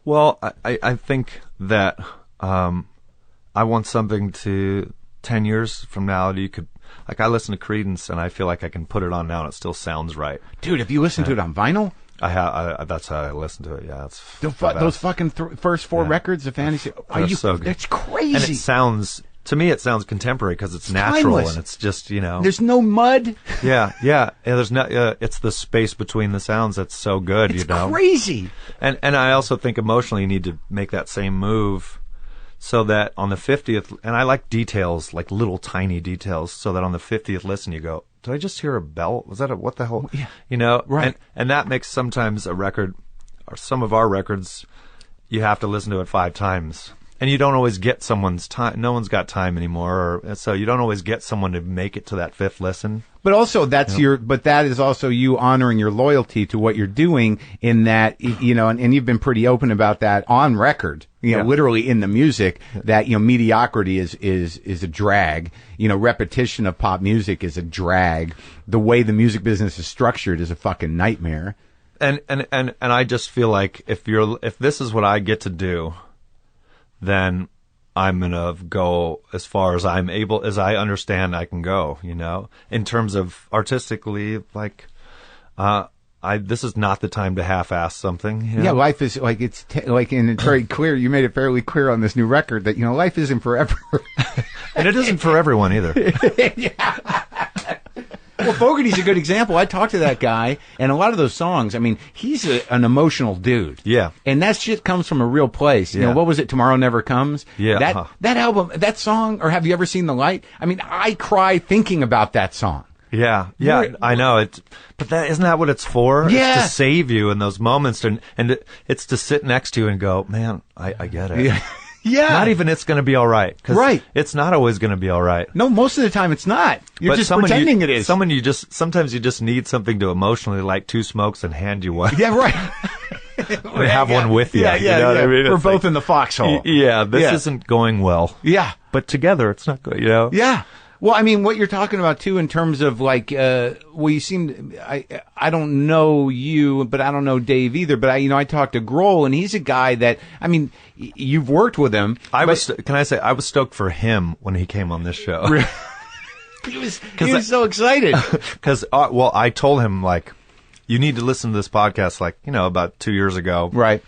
Well, I think that I want something to 10 years from now that you could, like, I listen to Creedence and I feel like I can put it on now and it still sounds right. Dude, have you listened to it on vinyl? That's how I listen to it. Yeah, it's those fucking first four records of Fantasy. Are you so good? That's crazy. And it sounds to me it sounds contemporary because it's natural timeless. and it's just, you know. There's no mud. Yeah. There's no. It's the space between the sounds that's so good. It's you know, crazy. And I also think emotionally you need to make that same move, so that on the 50th, and I like details, like little tiny details, so that on the 50th listen you go, did I just hear a bell? Was that what the hell? Yeah. You know, right. And that makes sometimes a record, or some of our records, you have to listen to it 5 times. And you don't always get someone's time. No one's got time anymore, so you don't always get someone to make it to that 5th listen. But also but that is also you honoring your loyalty to what you're doing in that, you know, and you've been pretty open about that on record, you know, literally in the music, that, you know, mediocrity is a drag. You know, repetition of pop music is a drag. The way the music business is structured is a fucking nightmare. And I just feel like if this is what I get to do, then I'm going to go as far as I'm able, as I understand I can go, you know, in terms of artistically, like, this is not the time to half-ass something. You know? Yeah, life is like, and it's very clear. You made it fairly clear on this new record that, you know, life isn't forever. And it isn't for everyone either. Yeah. Well, Fogerty's a good example. I talked to that guy, and a lot of those songs, I mean, he's an emotional dude. Yeah. And that shit comes from a real place. You know, what was it, Tomorrow Never Comes? Yeah. That album, that song, or Have You Ever Seen the Light? I mean, I cry thinking about that song. Yeah, I know. But isn't that what it's for? Yeah. It's to save you in those moments, and it's to sit next to you and go, man, I get it. Yeah. Yeah. Not even it's going to be all right. Right. It's not always going to be all right. No, most of the time it's not. You're just pretending it is. Sometimes you just need something to emotionally light 2 smokes and hand you one. Yeah, right. And have one with you. Yeah, you know what I mean? We're both in the foxhole. Yeah, this isn't going well. Yeah. But together it's not good, you know? Yeah. Well, I mean, what you're talking about too, in terms of like, you seem, I don't know you, but I don't know Dave either. But I talked to Grohl, and he's a guy that, I mean, you've worked with him. Can I say, I was stoked for him when he came on this show. He was so excited. Because, I told him, like, you need to listen to this podcast, like, you know, about 2 years ago. Right.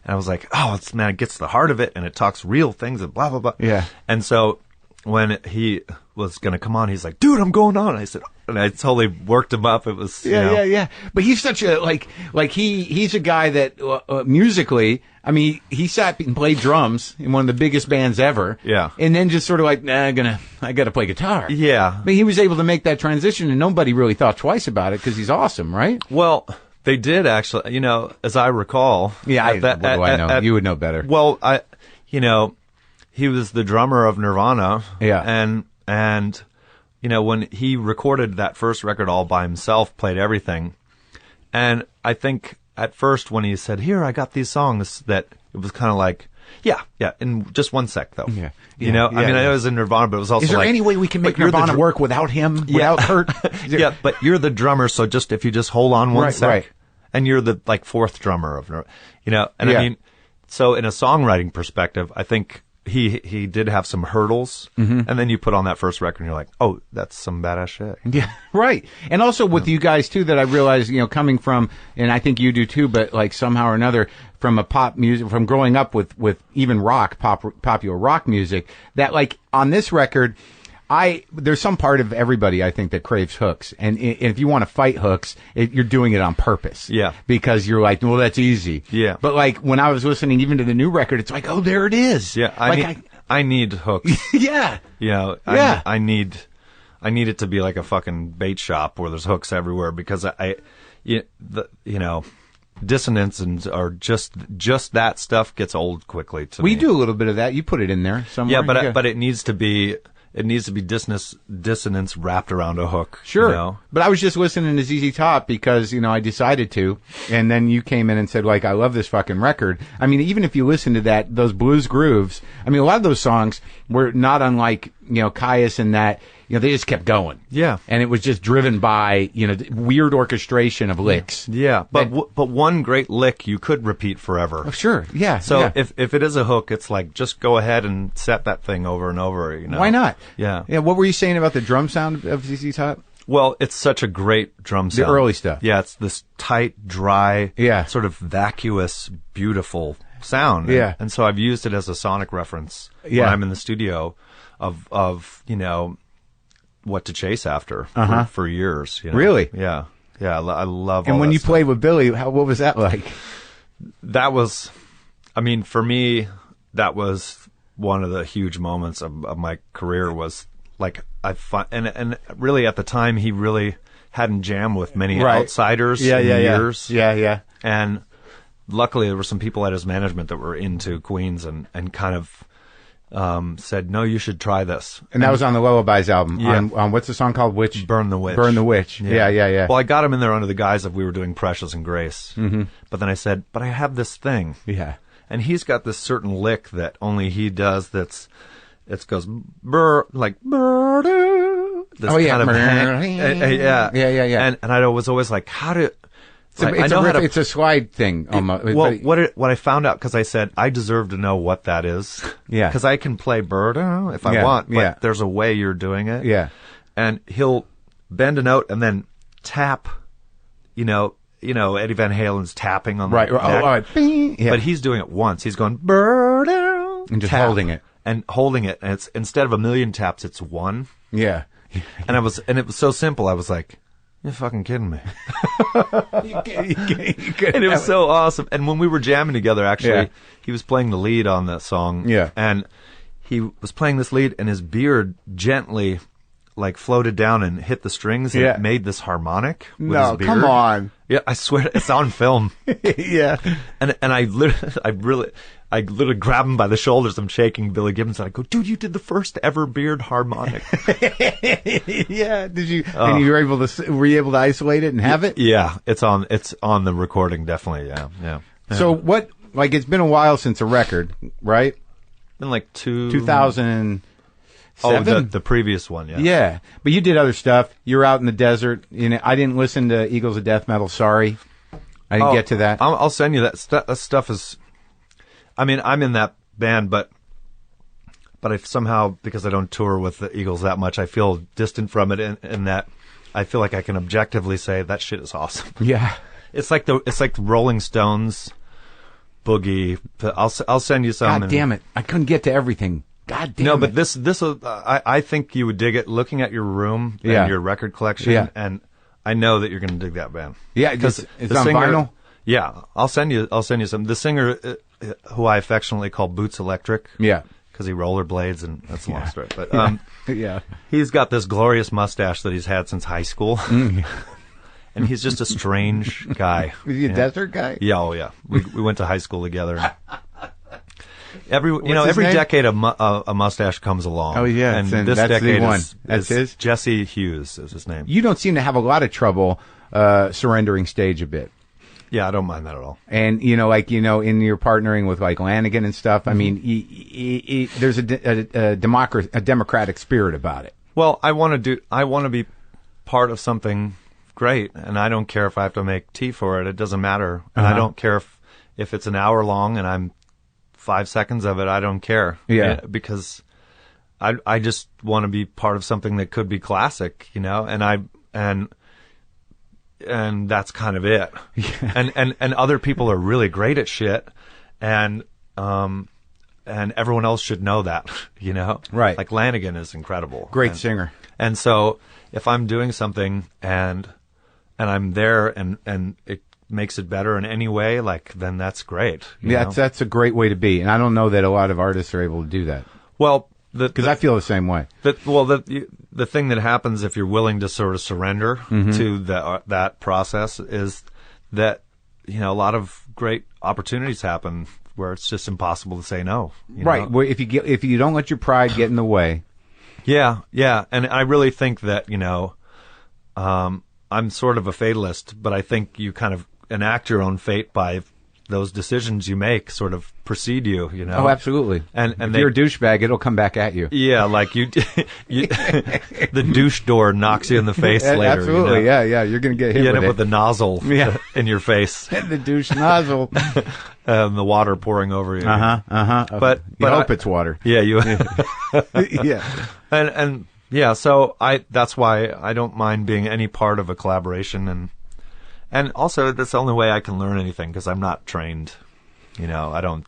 And I was like, it gets to the heart of it, and it talks real things and blah, blah, blah. Yeah. And so when he was going to come on, he's like, dude, I'm going on. I said, and I totally worked him up. It was, yeah. But he's such a, he's a guy that, musically, I mean, he sat and played drums in one of the biggest bands ever. Yeah. And then just sort of like, I gotta play guitar. Yeah. But he was able to make that transition, and nobody really thought twice about it because he's awesome, right? Well, they did actually, you know, as I recall. Yeah, what do I know? You would know better. Well, he was the drummer of Nirvana. Yeah. And, you know, when he recorded that first record all by himself, played everything. And I think at first when he said, here, I got these songs, that it was kind of like, yeah, in just one sec, though. Yeah. You know, I mean, I know it was in Nirvana, but it was also like... Is there any way we can make Nirvana work without him, without Kurt? Yeah, but you're the drummer, so if you just hold on one sec. Right. And you're the, like, 4th drummer of Nirvana. You know, and I mean, so in a songwriting perspective, I think... He did have some hurdles, and then you put on that first record and you're like, oh, that's some badass shit. Yeah, right. And also with you guys too, that I realize, you know, coming from, and I think you do too, but like somehow or another, from a pop music, from growing up with even popular rock music, that like on this record, there's some part of everybody, I think, that craves hooks. And if you want to fight hooks, you're doing it on purpose. Yeah. Because you're like, well, that's easy. Yeah. But like, when I was listening even to the new record, it's like, oh, there it is. Yeah. I need hooks. Yeah. You know, yeah. I need it to be like a fucking bait shop where there's hooks everywhere, because dissonance or just that stuff gets old quickly to me. We do a little bit of that. You put it in there somewhere. Yeah, but it needs to be... It needs to be dissonance wrapped around a hook. Sure. You know? But I was just listening to ZZ Top because, you know, I decided to. And then you came in and said, like, I love this fucking record. I mean, even if you listen to those blues grooves, I mean, a lot of those songs were not unlike, you know, Caius in that, you know, they just kept going. Yeah. And it was just driven by, you know, weird orchestration of licks. Yeah. But one great lick you could repeat forever. Oh, sure. Yeah. So if it is a hook, it's like, just go ahead and set that thing over and over, you know. Why not? Yeah. Yeah. What were you saying about the drum sound of ZZ Top? Well, it's such a great drum sound. The early stuff. Yeah. It's this tight, dry, sort of vacuous, beautiful sound. Yeah. And so I've used it as a sonic reference when I'm in the studio. of what to chase after for years. Really? Yeah. Yeah, I love. And all when that you stuff. played with Billy, what was that like? That was, I mean, for me, that was one of the huge moments of my career. Was like and really at the time he really hadn't jammed with many outsiders in years. Yeah. And luckily there were some people at his management that were into Queens and kind of said, no, you should try this. And that was on the Lullabies album. Yeah. On what's the song called? Burn the Witch. Burn the Witch. Yeah. Well, I got him in there under the guise of we were doing Precious and Grace. Mm-hmm. But then I said, but I have this thing. Yeah. And he's got this certain lick that only he does it goes burr, like burr. This kind of yeah. And I was always like, how do... It's a slide thing almost. Well, what I found out, because I said I deserve to know what that is. Yeah. Because I can play bird if I want, but there's a way you're doing it. Yeah. And he'll bend a note and then tap. Eddie Van Halen's tapping on the neck. Right. Yeah. But he's doing it once. He's going bird and just holding it. And holding it, and it's instead of a million taps, it's one. Yeah. And it was so simple. I was like, you're fucking kidding me. And it was so awesome. And when we were jamming together, actually, he was playing the lead on that song. Yeah. And he was playing this lead, and his beard gently, like, floated down and hit the strings and made this harmonic with his beard. Come on. Yeah, I swear, it's on film. Yeah. And I literally grab him by the shoulders. I'm shaking Billy Gibbons, and I go, dude, you did the first ever beard harmonic. Yeah. Did you? And you were you able to isolate it and have it? Yeah, it's on the recording, definitely. Yeah. So what? Like, it's been a while since a record, right? Been like 2007. Oh, the previous one, yeah. Yeah, but you did other stuff. You were out in the desert. I didn't listen to Eagles of Death Metal. Sorry, I didn't get to that. I'll send you that. That stuff is. I mean, I'm in that band, but I somehow, because I don't tour with the Eagles that much, I feel distant from it in that I feel like I can objectively say that shit is awesome. Yeah, it's like the Rolling Stones boogie. I'll send you some. God damn it, I couldn't get to everything. God damn it. No, but this I think you would dig it. Looking at your room and your record collection, and I know that you're going to dig that band. Yeah, because it's on vinyl. Yeah, I'll send you some. The singer, who I affectionately call Boots Electric. Yeah. Because he rollerblades, and that's a long story. But he's got this glorious mustache that he's had since high school. And he's just a strange guy. Was he a desert guy? Yeah, oh yeah. We went to high school together. Every name? decade a mustache comes along. Oh yeah, and this that's decade the one. That's his. Jesse Hughes is his name. You don't seem to have a lot of trouble surrendering stage a bit. Yeah, I don't mind that at all. And in your partnering with like Lanigan and stuff, I mean, there's a democratic spirit about it. Well, I want to be part of something great, and I don't care if I have to make tea for it. It doesn't matter, and I don't care if it's an hour long and I'm 5 seconds of it. I don't care. Yeah, because I just want to be part of something that could be classic, and that's kind of it. Yeah. And other people are really great at shit, and everyone else should know that, Right. Like Lanigan is incredible. Great singer. And so if I'm doing something and I'm there and it makes it better in any way, then that's great. That's a great way to be. And I don't know that a lot of artists are able to do that. Well, because I feel the same way. The thing that happens if you're willing to sort of surrender to that process is that a lot of great opportunities happen where it's just impossible to say no. Right. Well, if you don't let your pride get in the way. Yeah, and I really think that I'm sort of a fatalist, but I think you kind of enact your own fate by those decisions you make sort of precede you, Oh, absolutely. And if you're a douchebag, it'll come back at you. Yeah, like the douche door knocks you in the face later. Absolutely, yeah. You're going to get hit you end up with the nozzle in your face. The douche nozzle. And the water pouring over you. But you hope it's water. Yeah, you. Yeah. And yeah, so that's why I don't mind being any part of a collaboration, and also that's the only way I can learn anything because I'm not trained. I don't.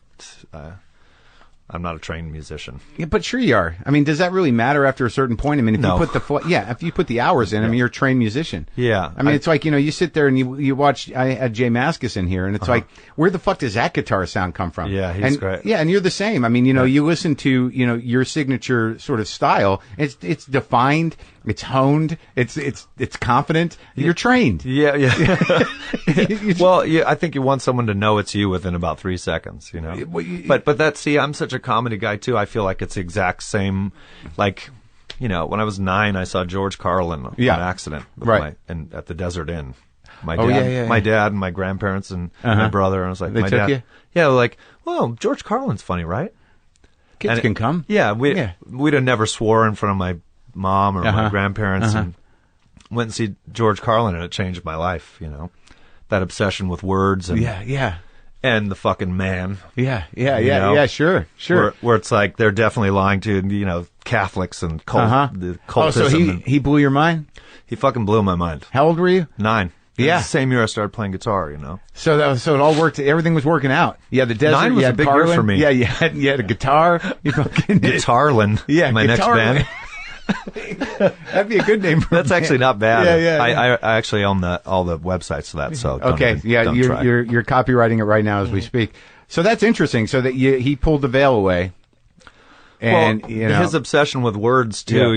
I'm not a trained musician. Yeah, but sure you are. I mean, does that really matter after a certain point? I mean, if you put if you put the hours in, I mean, you're a trained musician. Yeah. I mean, it's like, you sit there and you watch, I had Jay Mascis in here, and it's like, where the fuck does that guitar sound come from? Yeah, he's great. Yeah, and you're the same. I mean, you listen to, your signature sort of style. It's defined. It's honed. It's confident. You're trained. Yeah, yeah. Well, I think you want someone to know it's you within about 3 seconds, But I'm such a comedy guy too. I feel like it's the exact same, like, when I was 9, I saw George Carlin on accident, and at the Desert Inn. My dad and my grandparents and my brother, and I was like, they my took dad, you? yeah, like, well, George Carlin's funny, right? Kids can come. Yeah, we'd have never swore in front of my mom or my grandparents, and went and see George Carlin, and it changed my life. That obsession with words and and the fucking man. Yeah, sure. Where it's like they're definitely lying to Catholics and the cultism. Oh, so he blew your mind? He fucking blew my mind. How old were you? 9. Yeah, the same year I started playing guitar. So it all worked. Everything was working out. Yeah, the desert. 9 was a big Carlin. year for me. Yeah, you had a guitar. You fucking Guitarlin. Yeah, my next band. That'd be a good name for That's actually not bad. Yeah. I actually own all the websites for that. So okay, you're copywriting it right now as we speak. So that's interesting. So that he pulled the veil away, and his obsession with words too,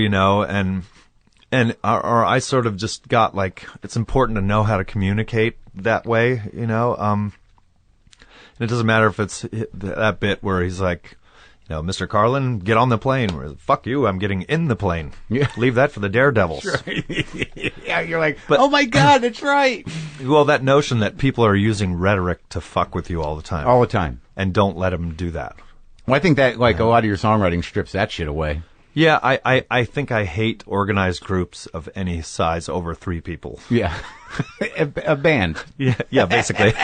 and I sort of just got like, it's important to know how to communicate that way, and it doesn't matter if it's that bit where he's like, Mr. Carlin, get on the plane. Fuck you, I'm getting in the plane. Yeah. Leave that for the daredevils. Yeah, you're like, oh my God, that's right. Well, that notion that people are using rhetoric to fuck with you all the time. All the time. And don't let them do that. Well, I think that, a lot of your songwriting strips that shit away. Yeah, I think I hate organized groups of any size over 3 people. Yeah. a band. Yeah, basically.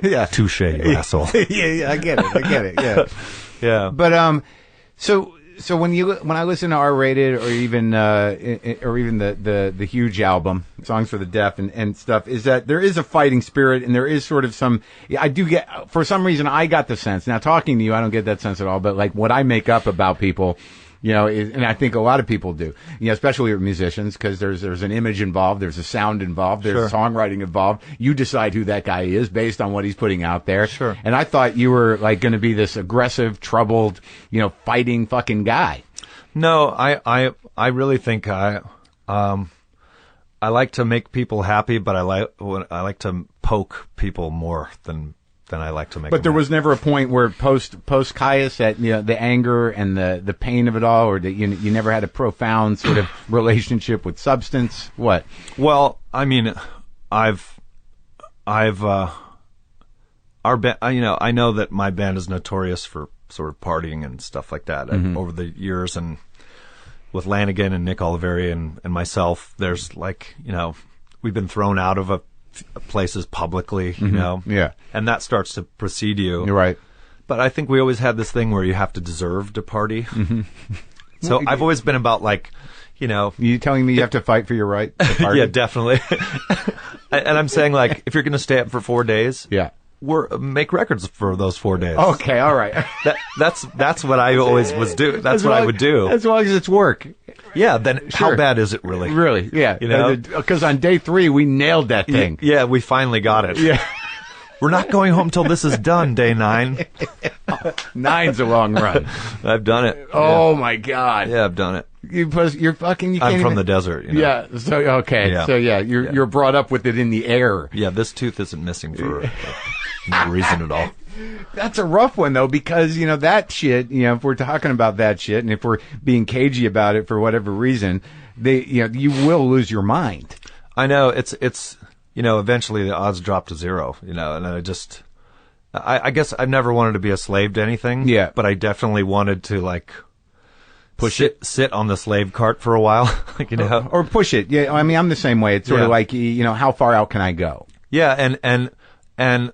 Yeah. Touche, you asshole. Yeah, I get it. Yeah. Yeah. But so when I listen to R-rated or even the huge album, Songs for the Deaf and stuff, is that there is a fighting spirit and there is sort of some, I do get, for some reason I got the sense, now talking to you I don't get that sense at all, but like what I make up about people, and I think a lot of people do, especially musicians, because there's an image involved, there's a sound involved, there's songwriting involved. You decide who that guy is based on what he's putting out there. Sure. And I thought you were like going to be this aggressive, troubled, fighting fucking guy. No, I really think I like to make people happy, but I like to poke people more than I like to make. But there was never a point where post Caius that the anger and the pain of it all, or that you never had a profound sort of relationship with substance. What? Well, I mean, our band. I know that my band is notorious for sort of partying and stuff like that over the years, and with Lanigan and Nick Oliveri and myself, there's like we've been thrown out of places publicly, Yeah. And that starts to precede you. You're right. But I think we always had this thing where you have to deserve to party. Mm-hmm. So I've always been about like, You telling me you have to fight for your right to party? Yeah, definitely. And I'm saying like, if you're going to stay up for 4 days, make records for those 4 days. Okay, all right. That's what I always was do. That's what I would do. As long as it's work. Yeah, then how bad is it really? Really, yeah. Because on day 3, we nailed that thing. Yeah, we finally got it. Yeah. We're not going home till this is done, day 9. 9's a long run. I've done it. Oh, my God. Yeah, I've done it. You're fucking, you can't I'm from even... the desert. Yeah, so, okay. Yeah. So, you're brought up with it in the air. Yeah, this tooth isn't missing for no reason at all. That's a rough one, though, because, that shit, if we're talking about that shit, and if we're being cagey about it for whatever reason, you will lose your mind. I know, it's eventually the odds drop to 0, and I guess I've never wanted to be a slave to anything. Yeah. But I definitely wanted to, like, sit on the slave cart for a while, Or push it. Yeah, I mean, I'm the same way. It's sort of like, how far out can I go? Yeah, and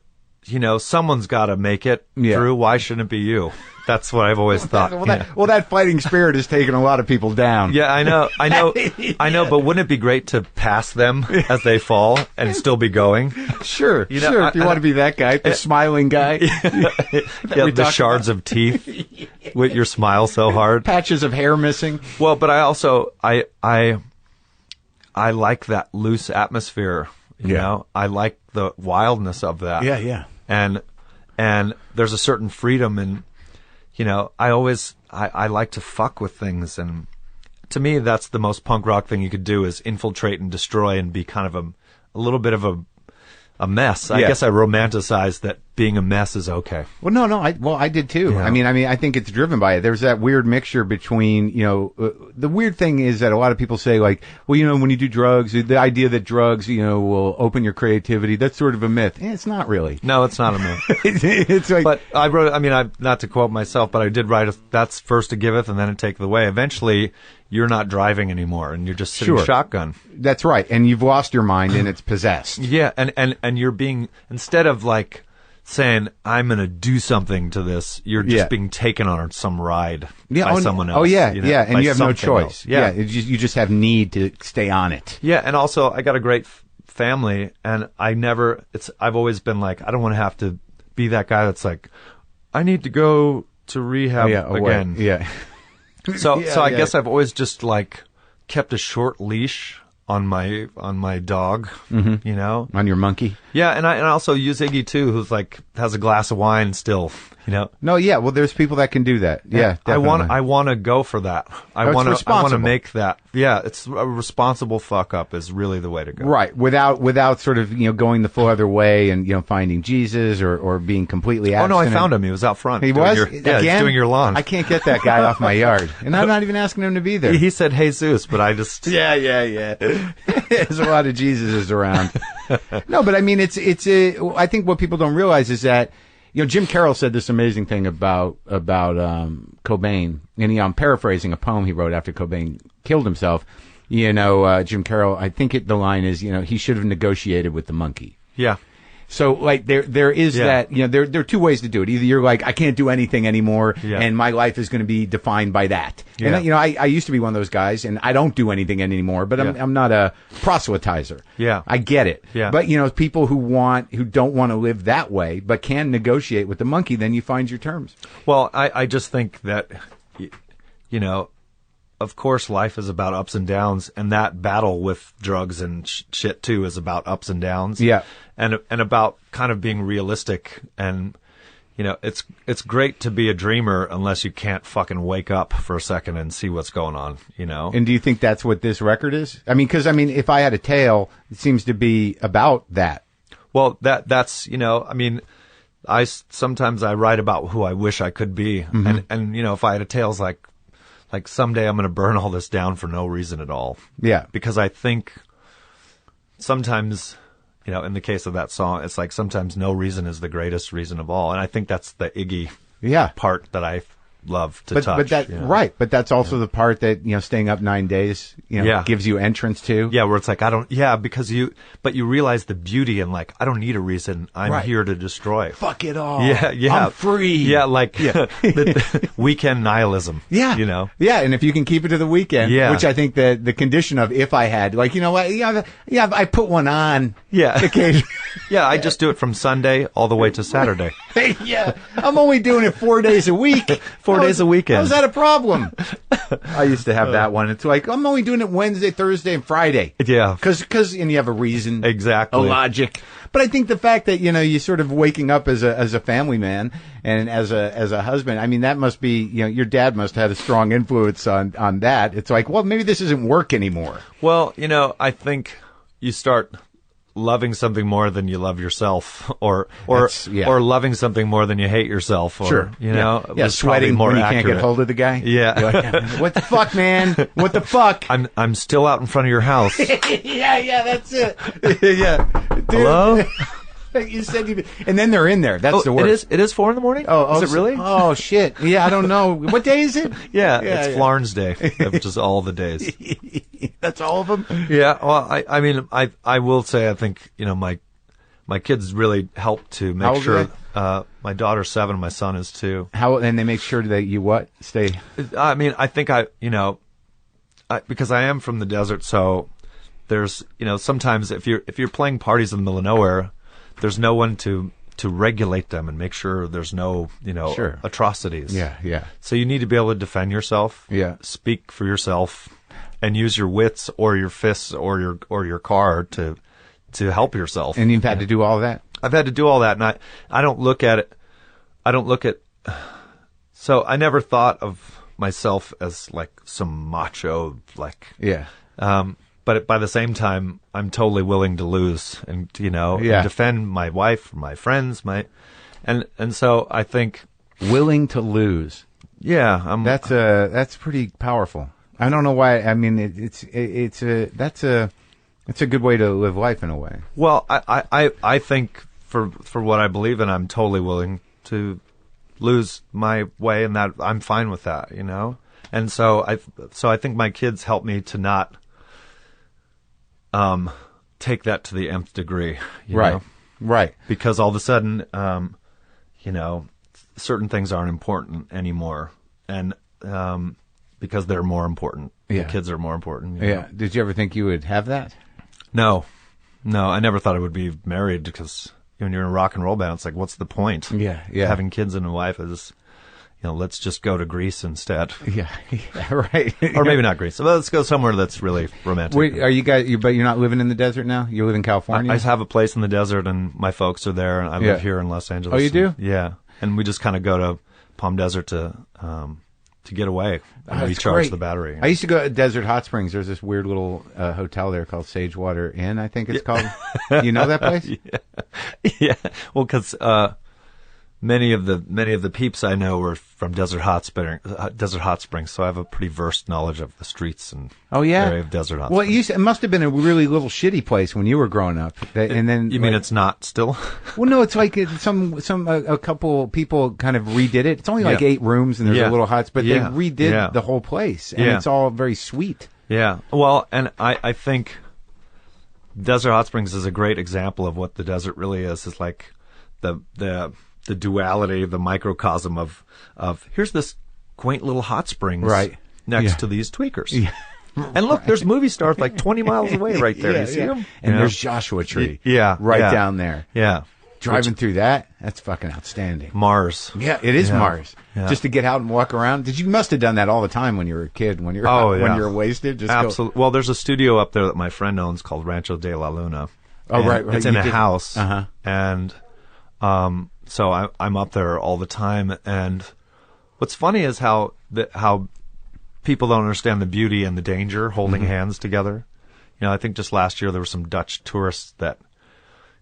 someone's got to make it through. Why shouldn't it be you? That's what I've always thought. That fighting spirit has taken a lot of people down. Yeah, I know. But wouldn't it be great to pass them as they fall and still be going? Sure. Sure. If you want to be that guy, the smiling guy. The shards of teeth with your smile so hard. Patches of hair missing. Well, but I also, I like that loose atmosphere. You know, I like the wildness of that. Yeah. And there's a certain freedom in, I like to fuck with things, and to me that's the most punk rock thing you could do is infiltrate and destroy and be kind of a little bit of a mess. I guess I romanticized that being a mess is okay. Well, no, I did too. Yeah. I mean, I think it's driven by it. There's that weird mixture between, the weird thing is that a lot of people say like, well, when you do drugs, the idea that drugs, will open your creativity, that's sort of a myth. It's not really. No, it's not a myth. It's like, but I wrote, not to quote myself, but I did write, that's first to giveth and then it taketh away. Eventually, you're not driving anymore and you're just sitting shotgun. That's right. And you've lost your mind and it's possessed. Yeah. And you're being, instead of like saying, I'm going to do something to this, you're just being taken on some ride by someone else. Oh, yeah. And you have no choice. Else. Yeah. You just have need to stay on it. Yeah. And also, I got a great family and I've always been like, I don't want to have to be that guy that's like, I need to go to rehab again. Yeah. So I guess I've always just like kept a short leash on my dog, on your monkey. Yeah, and I also use Iggy too, who's like has a glass of wine still, No, yeah, well, there's people that can do that. Yeah, definitely. I want to go for that. I want to make that. Yeah, it's a responsible fuck up is really the way to go. Right, without sort of going the full other way and finding Jesus or being completely abstinent. Oh no, I found him. He was out front. He was he's doing your lawn. I can't get that guy off my yard, and I'm not even asking him to be there. He said Jesus, but I just yeah. There's a lot of Jesuses around. No, but I mean, I think what people don't realize is that, Jim Carroll said this amazing thing about Cobain, and I'm paraphrasing a poem he wrote after Cobain killed himself. Jim Carroll, I think the line is, he should have negotiated with the monkey. Yeah. So, like, there is that, there are two ways to do it. Either you're like, I can't do anything anymore, and my life is going to be defined by that. Yeah. And, I used to be one of those guys, and I don't do anything anymore, but I'm not a proselytizer. Yeah. I get it. Yeah. But, people who don't want to live that way, but can negotiate with the monkey, then you find your terms. Well, I just think that, of course, life is about ups and downs, and that battle with drugs and shit too is about ups and downs. Yeah, and about kind of being realistic. And it's great to be a dreamer unless you can't fucking wake up for a second and see what's going on. And do you think that's what this record is? I mean, because if I Had a Tale, it seems to be about that. Well, that's I sometimes I write about who I wish I could be, and if I Had a Tale's like someday I'm going to burn all this down for no reason at all. Yeah. Because I think sometimes, in the case of that song, it's like sometimes no reason is the greatest reason of all. And I think that's the Iggy part that I love to touch. But right. But that's also the part that, staying up 9 days, gives you entrance to. Yeah. Where it's like, because you realize the beauty and like, I don't need a reason. I'm here to destroy. Fuck it all. Yeah. I'm free. Yeah. Like the weekend nihilism. Yeah. Yeah. And if you can keep it to the weekend, which I think the condition of if I had, like, I put one on. Yeah. Occasionally. Yeah. I just do it from Sunday all the way to Saturday. Yeah. I'm only doing it 4 days a week. 4 days a weekend. How's that a problem? I used to have that one. It's like, I'm only doing it Wednesday, Thursday, and Friday. Yeah. And you have a reason. Exactly. A logic. But I think the fact that, you sort of waking up as a family man and as a husband, that must be, your dad must have had a strong influence on that. It's like, well, maybe this isn't work anymore. Well, I think you start loving something more than you love yourself, or loving something more than you hate yourself, or sure. Sweating more when you can't get hold of the guy. Yeah. Like, what the fuck, man? What the fuck? I'm still out in front of your house. yeah, that's it. Yeah. Dude. Hello? You said and then they're in there. That's the worst. It is 4 a.m. Oh, is it really? Oh shit. Yeah, I don't know. What day is it? It's Flarn's Day, which is all the days. That's all of them? Yeah. Well, I will say, I think, my kids really help to make sure. My daughter's 7, my son is 2. And they make sure that you stay. I mean, I think because I am from the desert, so there's sometimes if you're playing parties in the middle of nowhere, there's no one to regulate them and make sure there's no Sure. atrocities. Yeah. So you need to be able to defend yourself. Yeah. Speak for yourself, and use your wits or your fists or your car to help yourself. And you've had to do all that? I've had to do all that, and I don't look at it. So I never thought of myself as like some macho, like. Yeah. But by the same time, I'm totally willing to lose and and defend my wife, my friends, and so I think willing to lose. Yeah, that's pretty powerful. I don't know why. I mean, it's a good way to live life in a way. Well, I think for what I believe in, I'm totally willing to lose my way, and that I'm fine with that, And so I think my kids help me to not take that to the nth degree, right? Right. Because all of a sudden, certain things aren't important anymore, and because they're more important. Yeah. The kids are more important. Yeah. Did you ever think you would have that? No, I never thought I would be married, because when you're in a rock and roll band, it's like, what's the point? Yeah. Having kids and a wife is, let's just go to Greece instead. Yeah, right. Or maybe not Greece. Well, let's go somewhere that's really romantic. Wait, are you guys? But you're not living in the desert now. You live in California. I have a place in the desert, and my folks are there, and I live here in Los Angeles. Oh, you do? Yeah, and we just kind of go to Palm Desert to get away and recharge great. the battery. I used to go to Desert Hot Springs. There's this weird little hotel there called Sagewater Inn, I think it's called. You know that place? Yeah. Well, because many of the peeps I know were from Desert Hot Springs, so I have a pretty versed knowledge of the streets and area of Desert Hot Springs. It must have been a really little shitty place when you were growing up. And then you mean it's not still? Well, no, it's like a couple people kind of redid it. It's only like 8 rooms and there's a little huts, but they redid the whole place, and it's all very sweet. Yeah. Well, and I think Desert Hot Springs is a great example of what the desert really is. It's like the duality, the microcosm of here's this quaint little hot springs next to these tweakers. Yeah. And look, there's movie stars like 20 miles away right there. You see them? And there's Joshua Tree. Right down there. Yeah. Driving through that's fucking outstanding. Mars. Yeah, it is Mars. Yeah. Just to get out and walk around. You must have done that all the time when you were a kid, when you were wasted. Absolutely. Well, there's a studio up there that my friend owns called Rancho de la Luna. Oh, right. It's in a house. Uh-huh. And so I'm up there all the time. And what's funny is how people don't understand the beauty and the danger holding hands together. I think just last year there were some Dutch tourists that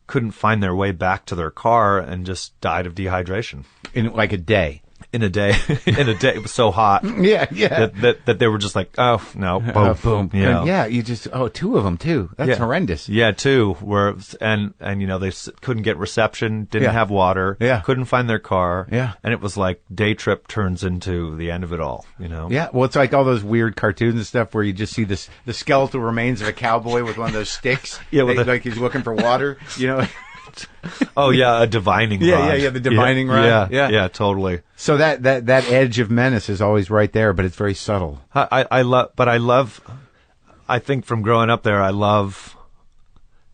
couldn't find their way back to their car and just died of dehydration. In like a day. In a day. It was so hot. Yeah. That they were just like, oh, no, boom. Boom. Yeah, you just, 2 of them, too. That's horrendous. Yeah, 2 were, and they couldn't get reception, didn't have water, couldn't find their car. Yeah. And it was like day trip turns into the end of it all, Yeah, well, it's like all those weird cartoons and stuff where you just see the skeletal remains of a cowboy with one of those sticks. Like he's looking for water, Oh yeah, a divining rod. Yeah, the divining rod. Yeah, totally. So that edge of menace is always right there, but it's very subtle. I think from growing up there, I love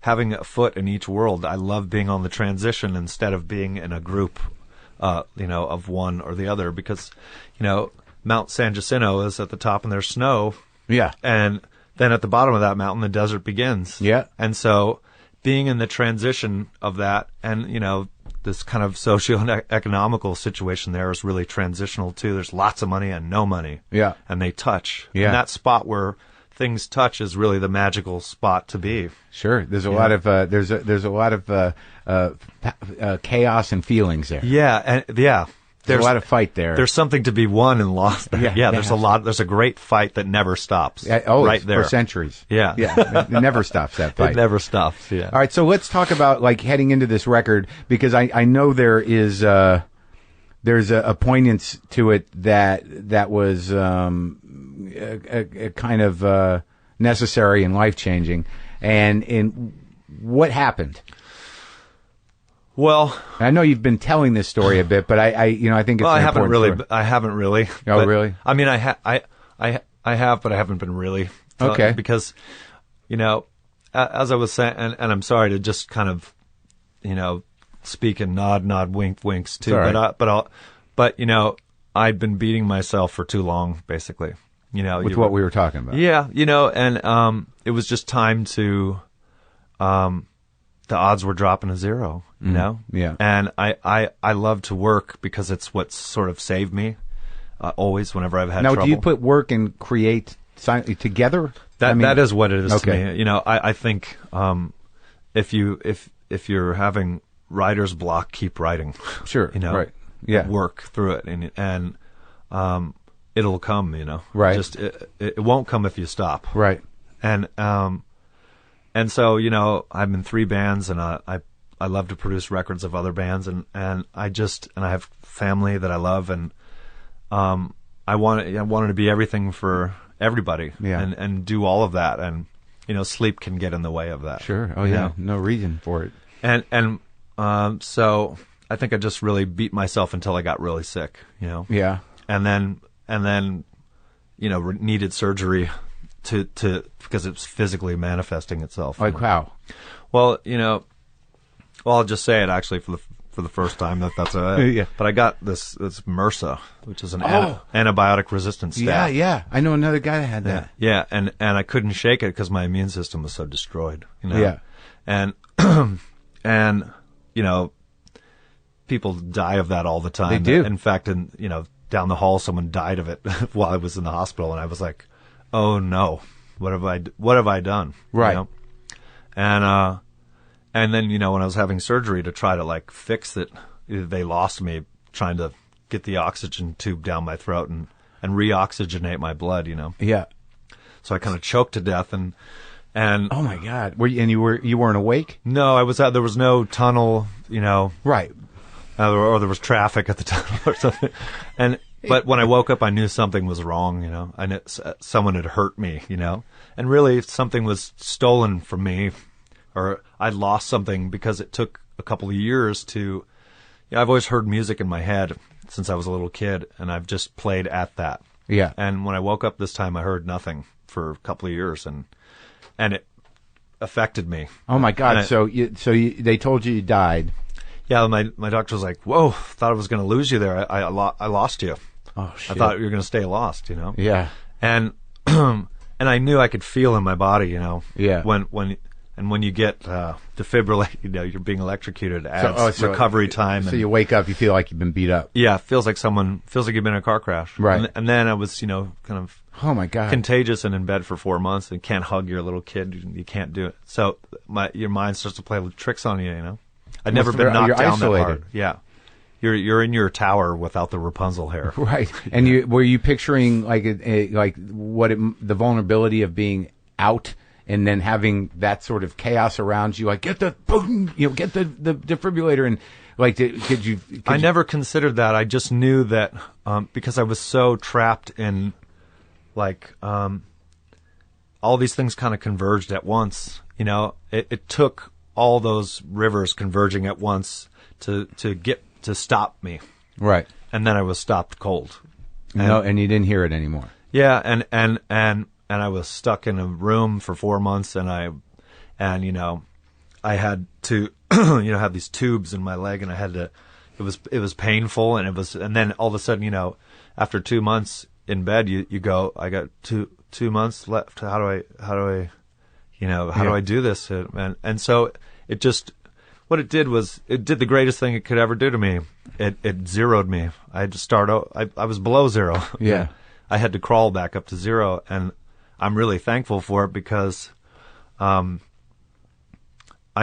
having a foot in each world. I love being on the transition instead of being in a group, of one or the other, because, Mount San Jacinto is at the top and there's snow. Yeah. And then at the bottom of that mountain, the desert begins. Yeah. And so being in the transition of that, and this kind of socio-economical situation there is really transitional too. There's lots of money and no money. Yeah. And they touch. Yeah. And that spot where things touch is really the magical spot to be. Sure. There's a lot of there's a lot of chaos and feelings there. Yeah, and there's a lot of fight there. There's something to be won and lost there. Yeah, there's a lot. There's a great fight that never stops. Right there for centuries. Yeah. It never stops, that fight. It never stops. Yeah. All right, so let's talk about like heading into this record, because I know there is there's a poignance to it that was a kind of necessary and life changing. And what happened? Well, I know you've been telling this story a bit, but I think it's. Well, I haven't really. Oh, really? I mean, I have, but I haven't been really. Okay. Because, as I was saying, and I'm sorry to just kind of, speak and nod, wink, winks too. Right. But I'd been beating myself for too long, basically. With what we were talking about. Yeah, and it was just time to. The odds were dropping to zero, Yeah. And I love to work because it's what's sort of saved me always whenever I've had trouble. Now, do you put work and create together? That is what it is to me. I think if you're having writer's block, keep writing. Sure. Right. Yeah. Work through it, and it'll come. Right. Just it won't come if you stop. Right. And so, I'm in 3 bands, and I love to produce records of other bands, and I have family that I love, and I wanted to be everything for everybody, and do all of that, and sleep can get in the way of that. Sure. Oh yeah. No reason for it. And so I think I just really beat myself until I got really sick. Yeah. And then needed surgery. To because it's physically manifesting itself. Like how? Well, I'll just say it actually for the first time that's yeah. But I got this MRSA, which is an antibiotic resistant staph. Yeah. I know another guy that had that. Yeah, and I couldn't shake it because my immune system was so destroyed. Yeah. And people die of that all the time. They do. In fact, down the hall, someone died of it while I was in the hospital, and I was like, oh no, what have I done? Right. And then, when I was having surgery to try to fix it, they lost me trying to get the oxygen tube down my throat and reoxygenate my blood, Yeah. So I kind of choked to death and oh my God. You weren't awake? No, I was there was no tunnel, Right. Or there was traffic at the tunnel or something. But when I woke up, I knew something was wrong, I knew someone had hurt me, and really something was stolen from me, or I'd lost something because it took a couple of years to, I've always heard music in my head since I was a little kid, and I've just played at that. Yeah. And when I woke up this time, I heard nothing for a couple of years, and it affected me. Oh my God. They told you died. Yeah. My doctor was like, whoa, thought I was going to lose you there. I lost you. Oh shit! I thought you were going to stay lost, Yeah. And I knew I could feel in my body, Yeah. When you get defibrillated, you're being electrocuted. Adds recovery time. So you wake up, you feel like you've been beat up. Yeah, it feels like you've been in a car crash. Right. And then I was, kind of. Oh my God. Contagious and in bed for 4 months and can't hug your little kid. You can't do it. So your mind starts to play tricks on you. I'd never been knocked down isolated. that hard. Yeah. You're in your tower without the Rapunzel hair. Right. And were you picturing the vulnerability of being out and then having that sort of chaos around you, get the defibrillator, and I never considered that. I just knew that because I was so trapped in all these things kind of converged at once. It took all those rivers converging at once to stop me. Right. And then I was stopped cold. And you didn't hear it anymore. Yeah, and I was stuck in a room for 4 months, and I had to have these tubes in my leg, and I had to. It was painful, and then all of a sudden, after 2 months in bed, you go, I got two months left. How do I do this? And so it just. What it did was, it did the greatest thing it could ever do to me. It zeroed me. I had to start out. I was below zero. Yeah. I had to crawl back up to zero, and I'm really thankful for it because, I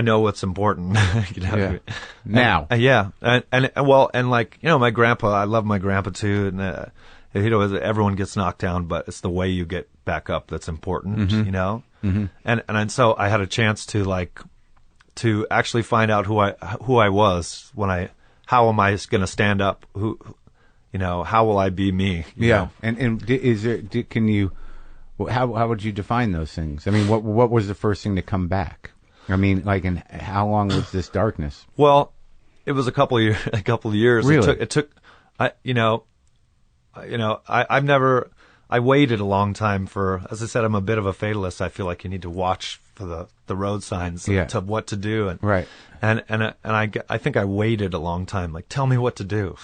know what's important. Yeah. Now. Yeah. And my grandpa. I love my grandpa too, and everyone gets knocked down, but it's the way you get back up that's important. Mm-hmm. And so I had a chance to actually find out who I was how am I going to stand up? How will I be me? Yeah. And how would you define those things? I mean, what was the first thing to come back? I mean, and how long was this darkness? Well, It was a couple of years. Really? It took. I waited a long time for. As I said, I'm a bit of a fatalist. I feel like you need to watch for the road signs to what to do. And right. And I think I waited a long time. Like, tell me what to do.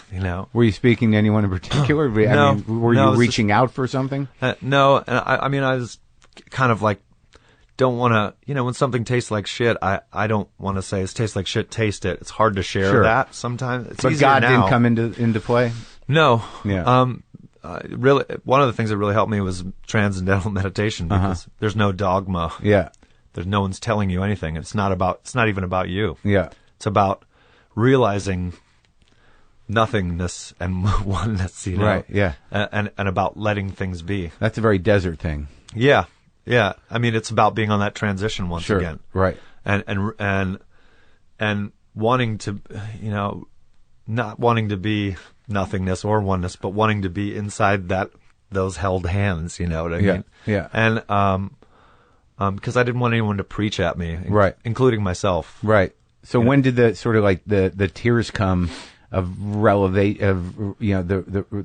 Were you speaking to anyone in particular? No. Were you reaching out for something? No. And I mean, I was kind of like, don't want to, when something tastes like shit, I don't want to say it tastes like shit, taste it. It's hard to share that sometimes. It's but easier God now. didn't come into play? No. Yeah. Really, one of the things that really helped me was transcendental meditation because there's no dogma. Yeah. There's no one's telling you anything. It's not even about you. Yeah. It's about realizing nothingness and oneness, Right, yeah. And about letting things be. That's a very desert thing. Yeah. Yeah. I mean, it's about being on that transition once again. Right. And wanting to, not wanting to be nothingness or oneness, but wanting to be inside those held hands, you know what I mean? Yeah. And, because I didn't want anyone to preach at me, right, including myself. Right. So when did the sort of like the tears come of the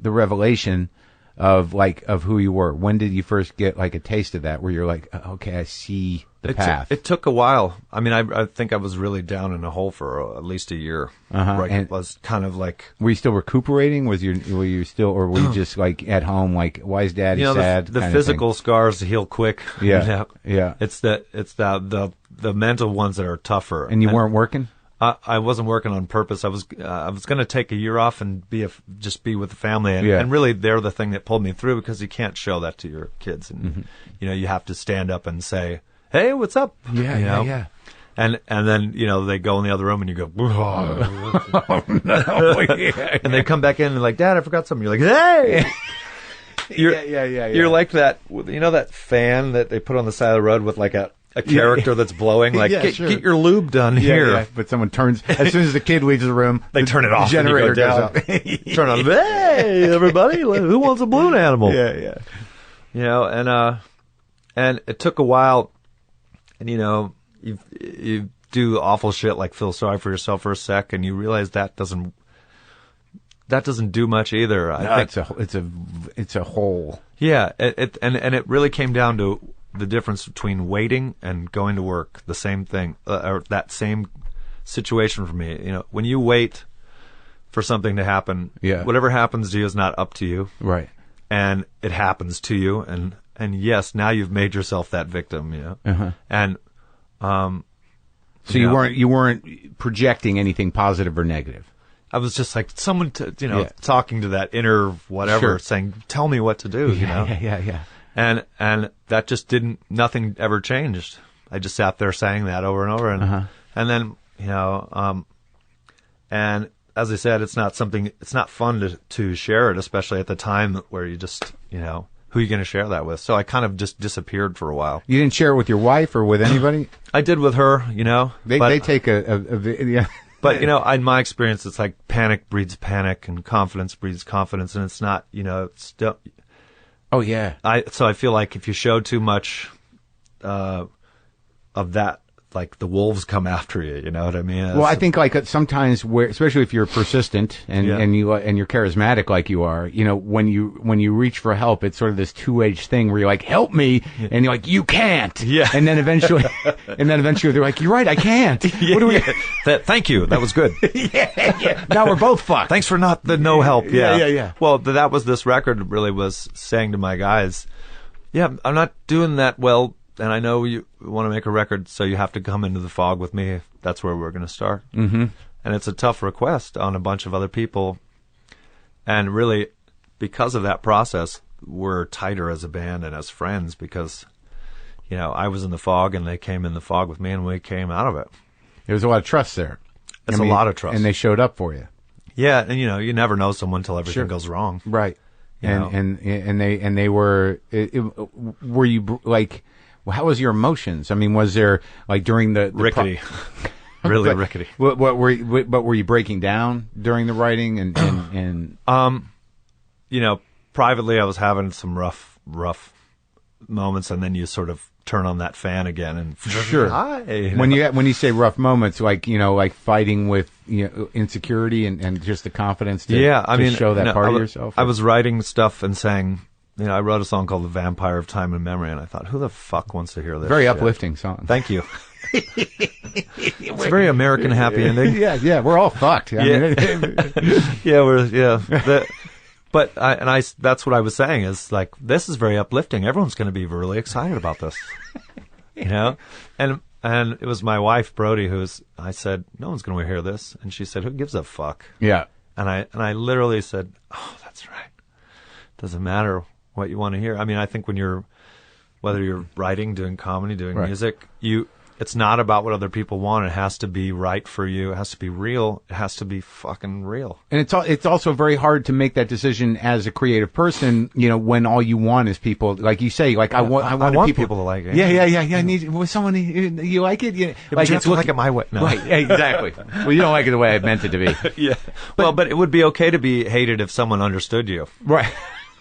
revelation of who you were? When did you first get like a taste of that, where you're like, okay, I see the path? It took a while. I mean, I think I was really down in a hole for at least a year. Right. It was kind of like. Were you still recuperating? Were you still, or were you just like at home, like, why is Daddy sad? The physical scars heal quick. Yeah. Yeah. It's the mental ones that are tougher. And you weren't working? I wasn't working on purpose. I was going to take a year off and just be with the family. And really, they're the thing that pulled me through, because you can't show that to your kids. And, you have to stand up and say, hey, what's up? Yeah. And then, they go in the other room and you go, oh, no. Yeah. And they come back in and they're like, Dad, I forgot something. You're like, hey! You're like that, that fan that they put on the side of the road with like a character that's blowing, like, get your lube done here. Yeah. But someone turns, as soon as the kid leaves the room, they turn it off. The generator goes up. Turn on, hey, everybody, who wants a balloon animal? Yeah. And it took a while, and, you do awful shit like feel sorry for yourself for a sec, and you realize that doesn't do much either. I think it's a hole. Yeah. And it really came down to the difference between waiting and going to work. The same thing, or that same situation for me. When you wait for something to happen, whatever happens to you is not up to you. Right. And it happens to you, and yes, now you've made yourself that victim, And so you weren't projecting anything positive or negative. I was just like someone talking to that inner whatever, saying, "Tell me what to do," Yeah. And that just nothing ever changed. I just sat there saying that over and over, and then and as I said, it's not fun to share it, especially at the time where you just who are you going to share that with? So I kind of just disappeared for a while. You didn't share it with your wife or with anybody? I did with her, They take a But, in my experience, it's like panic breeds panic and confidence breeds confidence, and it's not, it's still. Oh, yeah. So I feel like if you show too much of that, like the wolves come after you, you know what I mean? Well, I think like sometimes especially if you're persistent and you're charismatic like you are, when you reach for help, it's sort of this two-edged thing where you're like, help me, and you're like, you can't. Yeah. And then eventually they're like, you're right, I can't. What do we? Thank you. That was good. Yeah. Now we're both fucked. Thanks for not the no help. Yeah. Well, that was this record really was saying to my guys, I'm not doing that well. And I know you want to make a record, so you have to come into the fog with me. That's where we're going to start. Mm-hmm. And it's a tough request on a bunch of other people. And really, because of that process, we're tighter as a band and as friends because, I was in the fog and they came in the fog with me and we came out of it. There was a lot of trust there. It's a lot of trust. And they showed up for you. Yeah, and you never know someone until everything goes wrong. Right. And they were you like... Well, how was your emotions? I mean, was there like during the rickety, really rickety? What were you breaking down during the writing and privately I was having some rough moments, and then you sort of turn on that fan again and sure. Hi, when you say rough moments, like like fighting with insecurity and just the confidence to show that part of yourself. I was writing stuff and saying, I wrote a song called "The Vampire of Time and Memory," and I thought, who the fuck wants to hear this? Very uplifting song. Thank you. It's a very American happy ending. Yeah, we're all fucked. But that's what I was saying is like, this is very uplifting. Everyone's going to be really excited about this, and it was my wife, Brody, I said, no one's going to hear this. And she said, who gives a fuck? Yeah. And I literally said, oh, that's right. Doesn't matter what you want to hear. I mean, I think whether you're writing, doing comedy, doing music, it's not about what other people want. It has to be right for you. It has to be real. It has to be fucking real. And it's also very hard to make that decision as a creative person, when all you want is people, like you say, like I want people to like it. Yeah. I need someone you like it. Yeah, like it's like it my way. No. Right, exactly. Well, you don't like it the way I meant it to be. Yeah. But it would be okay to be hated if someone understood you. Right.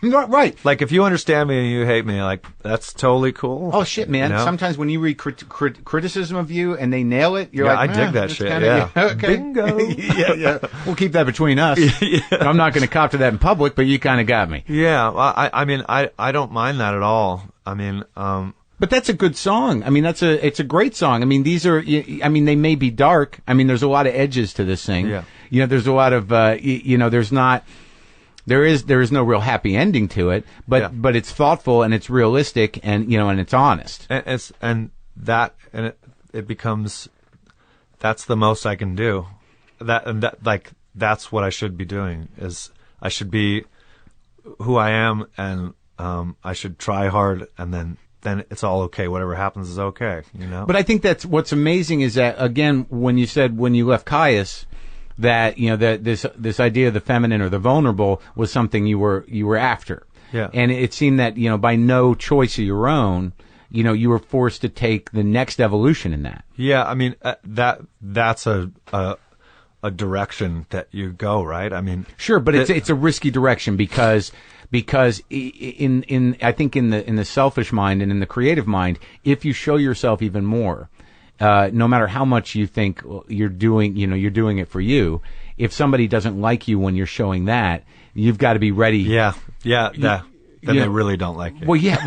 Right. Like, if you understand me and you hate me, like, that's totally cool. Oh, shit, man. Sometimes when you read criticism of you and they nail it, you're like, I dig that shit. Okay. Bingo. Yeah. We'll keep that between us. Yeah. I'm not going to cop to that in public, but you kind of got me. Yeah. Well, I don't mind that at all. I mean, but that's a good song. I mean, it's a great song. I mean, they may be dark. I mean, there's a lot of edges to this thing. Yeah. There's a lot of, there's not. There is no real happy ending to it, but it's thoughtful and it's realistic and and it's honest. And it becomes, that's the most I can do. That's what I should be doing. Is I should be who I am, and I should try hard, and then it's all okay. Whatever happens is okay. But I think that's what's amazing is that, again, when you said when you left Caius, that that this idea of the feminine or the vulnerable was something you were after. Yeah. And it seemed that by no choice of your own, you were forced to take the next evolution in that. Yeah, I mean that's a direction that you go, right? I mean, sure, but it's a risky direction because in I think in the selfish mind and in the creative mind, if you show yourself even more, no matter how much you think you're doing it for you, if somebody doesn't like you when you're showing that, you've got to be ready. Yeah. Then they really don't like it. Well, yeah.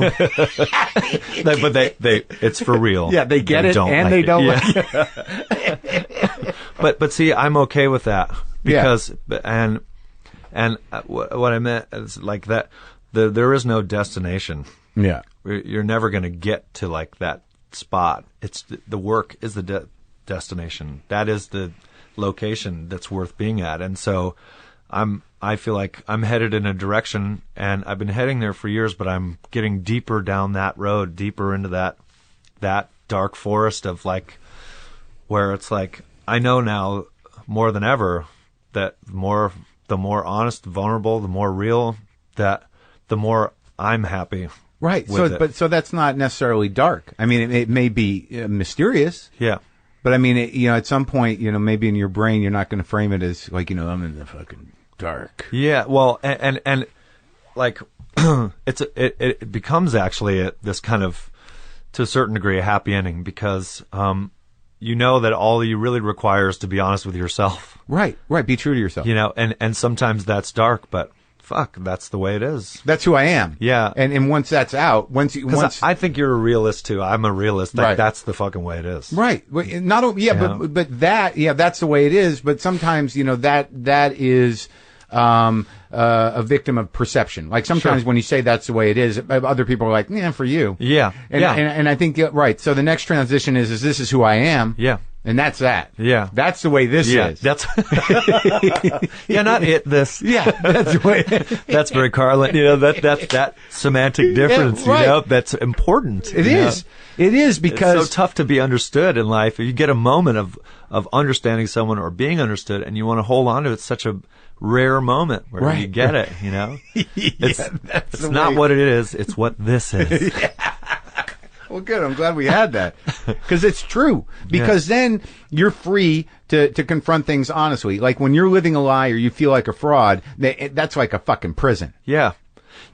But they it's for real. Yeah, they get it and they don't like it. But see, I'm okay with that because and what I meant is like that there is no destination. Yeah. You're never going to get to like that spot. It's the work is the destination. That is the location that's worth being at. And so I feel like I'm headed in a direction, and I've been heading there for years, but I'm getting deeper down that road, deeper into that dark forest of like where it's like I know now more than ever that the more honest, vulnerable, the more real, that the more I'm happy. Right. So that's not necessarily dark. I mean, it may be mysterious. Yeah. But I mean, at some point, maybe in your brain, you're not going to frame it as like, I'm in the fucking dark. Yeah. Well, and like, it becomes actually this kind of, to a certain degree, a happy ending because, that all you really require is to be honest with yourself. Right. Be true to yourself. And sometimes that's dark, but fuck, that's the way it is. That's who I am. Yeah. And once that's out, I think you're a realist too. I'm a realist. Right. That's the fucking way it is. Right. But that's the way it is. But sometimes, that is, a victim of perception. Like sometimes when you say that's the way it is, other people are like, yeah, for you. Yeah. And I think, right. So the next transition is this is who I am. Yeah. And that's that. Yeah. That's the way this is. That's not it, this. Yeah. That's the way. That's very Carlin. That semantic difference, that's important. It is. It is because it's so tough to be understood in life. If you get a moment of understanding someone or being understood and you want to hold on to it, it's such a rare moment where you get it, It's not what it is, it's what this is. Well, good. I'm glad we had that because it's true. Because then you're free to confront things honestly. Like when you're living a lie or you feel like a fraud, that's like a fucking prison. Yeah.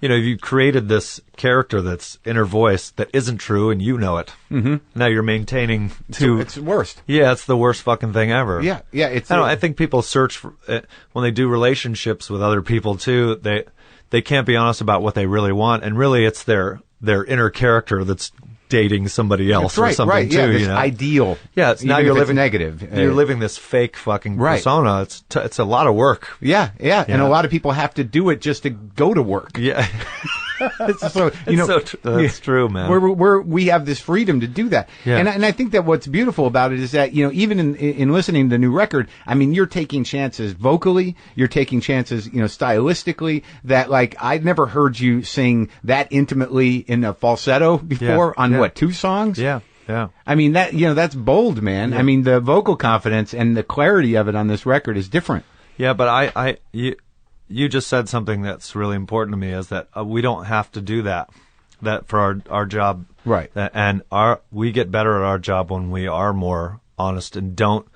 you created this character that's inner voice that isn't true, and you know it. Mm-hmm. Now you're maintaining it's worst. Yeah, it's the worst fucking thing ever. Yeah. I think people search for, when they do relationships with other people too. They can't be honest about what they really want, and really it's their inner character that's dating somebody else or something too. This ideal. Yeah, it's now you're living negative. You're living this fake fucking persona. It's a lot of work. Yeah, and a lot of people have to do it just to go to work. Yeah. That's true, man. We have this freedom to do that, and I think that what's beautiful about it is that even in listening to the new record, I mean, you're taking chances vocally, you're taking chances, stylistically. That like I'd never heard you sing that intimately in a falsetto before on what 2 songs? Yeah. Yeah. I mean that's bold, man. Yeah. I mean the vocal confidence and the clarity of it on this record is different. Yeah, but you just said something that's really important to me is that we don't have to do that for our job. Right. And we get better at our job when we are more honest and don't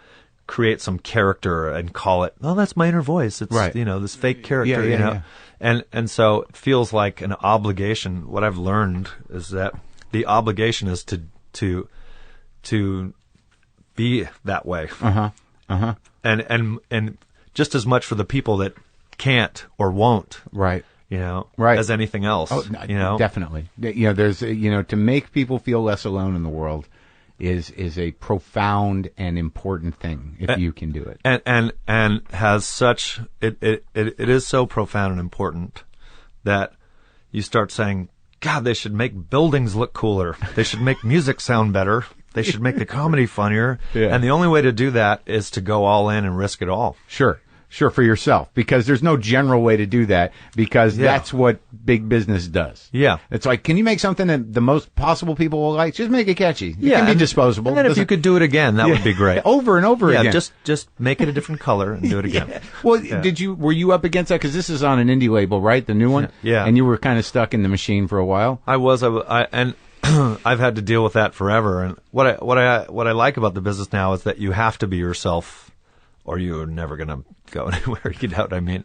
create some character and call it, oh, that's my inner voice. It's, this fake character, Yeah. And so it feels like an obligation. What I've learned is that the obligation is to be that way. And just as much for the people that can't or won't, right, as anything else. Definitely. There's to make people feel less alone in the world is a profound and important thing if you can do it. And has such it is so profound and important that you start saying, God, they should make buildings look cooler. They should make music sound better. They should make the comedy funnier. Yeah. And the only way to do that is to go all in and risk it all. Sure, for yourself, because there's no general way to do that, because that's what big business does. Yeah. It's like, can you make something that the most possible people will like? Just make it catchy. It can be disposable. And then if you could do it again, that would be great. Over and over again. Yeah, just make it a different color and do it again. Well, were you up against that? Because this is on an indie label, right? The new one? Yeah. And you were kind of stuck in the machine for a while? I was, and I've had to deal with that forever. And what I like about the business now is that you have to be yourself, or you're never going to go anywhere. You know what I mean?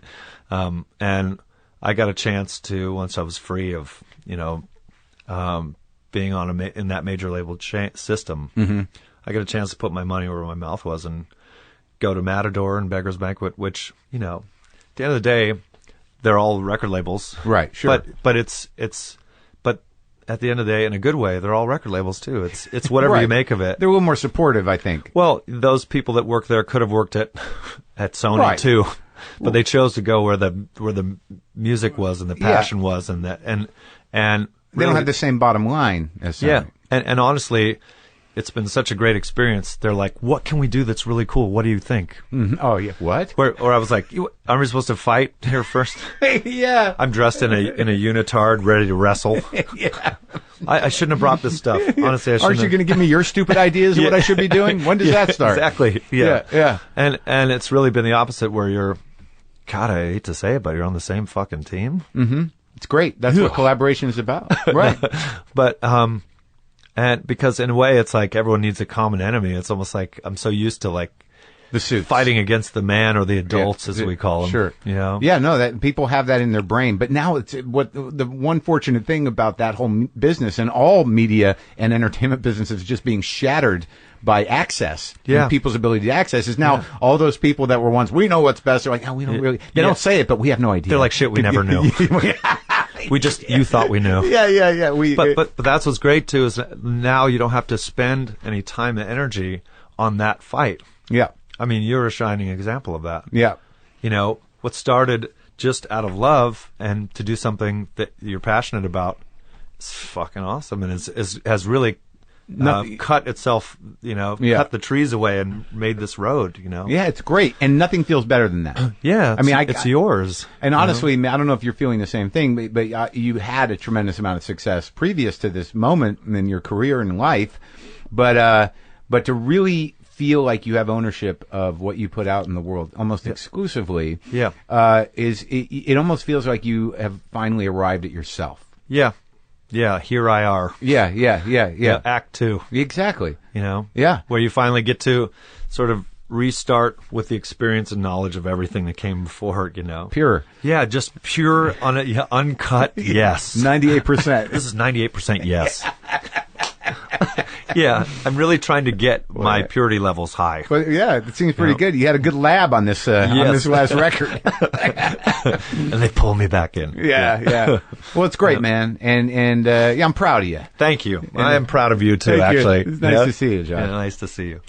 And I got a chance to, once I was free of, being in that major label system, I got a chance to put my money where my mouth was and go to Matador and Beggar's Banquet, which, at the end of the day, they're all record labels. Right, sure. But at the end of the day, in a good way, they're all record labels too. It's whatever you make of it. They're a little more supportive, I think. Well, those people that work there could have worked at Sony too, but they chose to go where the music was and the passion was, and really, they don't have the same bottom line as Sony. Yeah, and honestly, it's been such a great experience. They're like, what can we do that's really cool? What do you think? Mm-hmm. Oh, yeah. What? Or I was like, aren't we supposed to fight here first? Yeah. I'm dressed in a unitard, ready to wrestle. Yeah. I shouldn't have brought this stuff. Honestly, I shouldn't. Aren't you going to give me your stupid ideas of what I should be doing? When does that start? Exactly. Yeah. And it's really been the opposite, where you're, God, I hate to say it, but you're on the same fucking team. Mm-hmm. It's great. That's what collaboration is about. Right. But, and because in a way it's like everyone needs a common enemy. It's almost like I'm so used to like the suits fighting against the man or the adults, as we call them. Sure. Yeah, no, that people have that in their brain. But now it's what the one fortunate thing about that whole business and all media and entertainment businesses just being shattered by access and people's ability to access is now all those people that were once, we know what's best. They're like, we don't really, they don't say it, but we have no idea. They're like, shit, we never knew. You thought we knew. Yeah. But that's what's great too, is that now you don't have to spend any time and energy on that fight. Yeah. I mean, you're a shining example of that. Yeah. What started just out of love and to do something that you're passionate about is fucking awesome, and has really cut itself, cut the trees away and made this road, Yeah, it's great. And nothing feels better than that. Yeah. It's yours. And honestly, I don't know if you're feeling the same thing, but you had a tremendous amount of success previous to this moment in your career and life. But to really feel like you have ownership of what you put out in the world almost exclusively, it almost feels like you have finally arrived at yourself. Yeah. Yeah, here I are. Yeah. Act 2. Exactly. Where you finally get to sort of restart with the experience and knowledge of everything that came before, Pure. Yeah, just pure, uncut, yes. 98%. This is 98% yes. Yeah, I'm really trying to get my purity levels high. Well, yeah, it seems pretty good. You had a good lab on this last record. And they pull me back in. Yeah. Well, it's great, man. And I'm proud of you. Thank you. I am proud of you, too, actually. It's nice to see you, John. Yeah, nice to see you.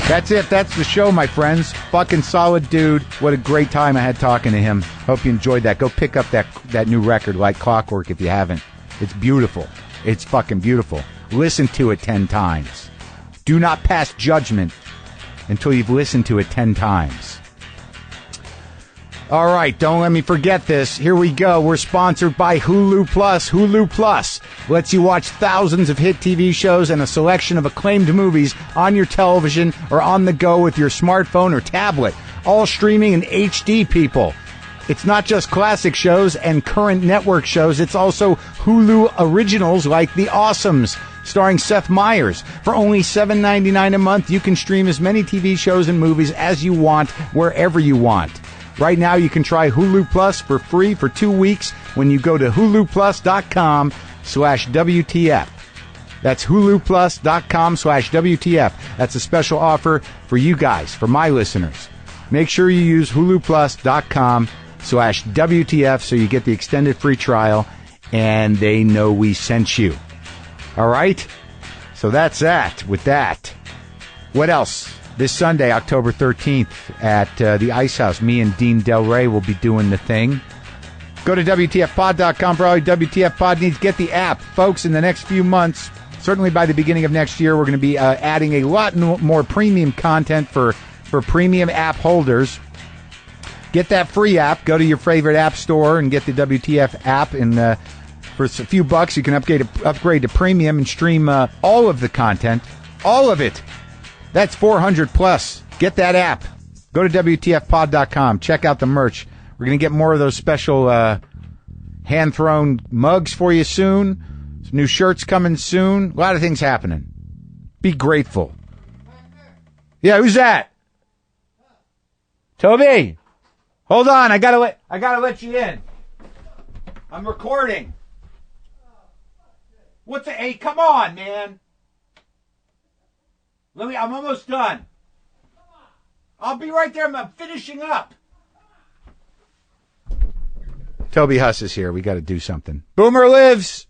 That's it. That's the show, my friends. Fucking solid dude. What a great time I had talking to him. Hope you enjoyed that. Go pick up that new record, Like Clockwork, if you haven't. It's beautiful. It's fucking beautiful. Listen to it 10 times. Do not pass judgment until you've listened to it 10 times. All right, don't let me forget this. Here we go. We're sponsored by Hulu Plus. Hulu Plus lets you watch thousands of hit TV shows and a selection of acclaimed movies on your television or on the go with your smartphone or tablet. All streaming in HD, people. It's not just classic shows and current network shows. It's also Hulu originals like The Awesomes, starring Seth Meyers. For only $7.99 a month, you can stream as many TV shows and movies as you want, wherever you want. Right now, you can try Hulu Plus for free for 2 weeks when you go to huluplus.com/WTF. That's huluplus.com/WTF. That's a special offer for you guys, for my listeners. Make sure you use huluplus.com/WTF so you get the extended free trial and they know we sent you. All right? So that's that with that. What else? This Sunday, October 13th, at the Ice House, me and Dean Del Rey will be doing the thing. Go to WTFpod.com for all your WTF Pod needs. Get the app. Folks, in the next few months, certainly by the beginning of next year, we're going to be adding a lot more premium content for premium app holders. Get that free app. Go to your favorite app store and get the WTF app. And for a few bucks, you can upgrade to premium and stream all of the content. All of it. That's 400 plus. Get that app. Go to WTFpod.com. Check out the merch. We're going to get more of those special hand-thrown mugs for you soon. Some new shirts coming soon. A lot of things happening. Be grateful. Yeah, who's that? Toby. Hold on. I gotta let you in. I'm recording. Hey, come on, man. I'm almost done. I'll be right there. I'm finishing up. Toby Huss is here. We got to do something. Boomer lives.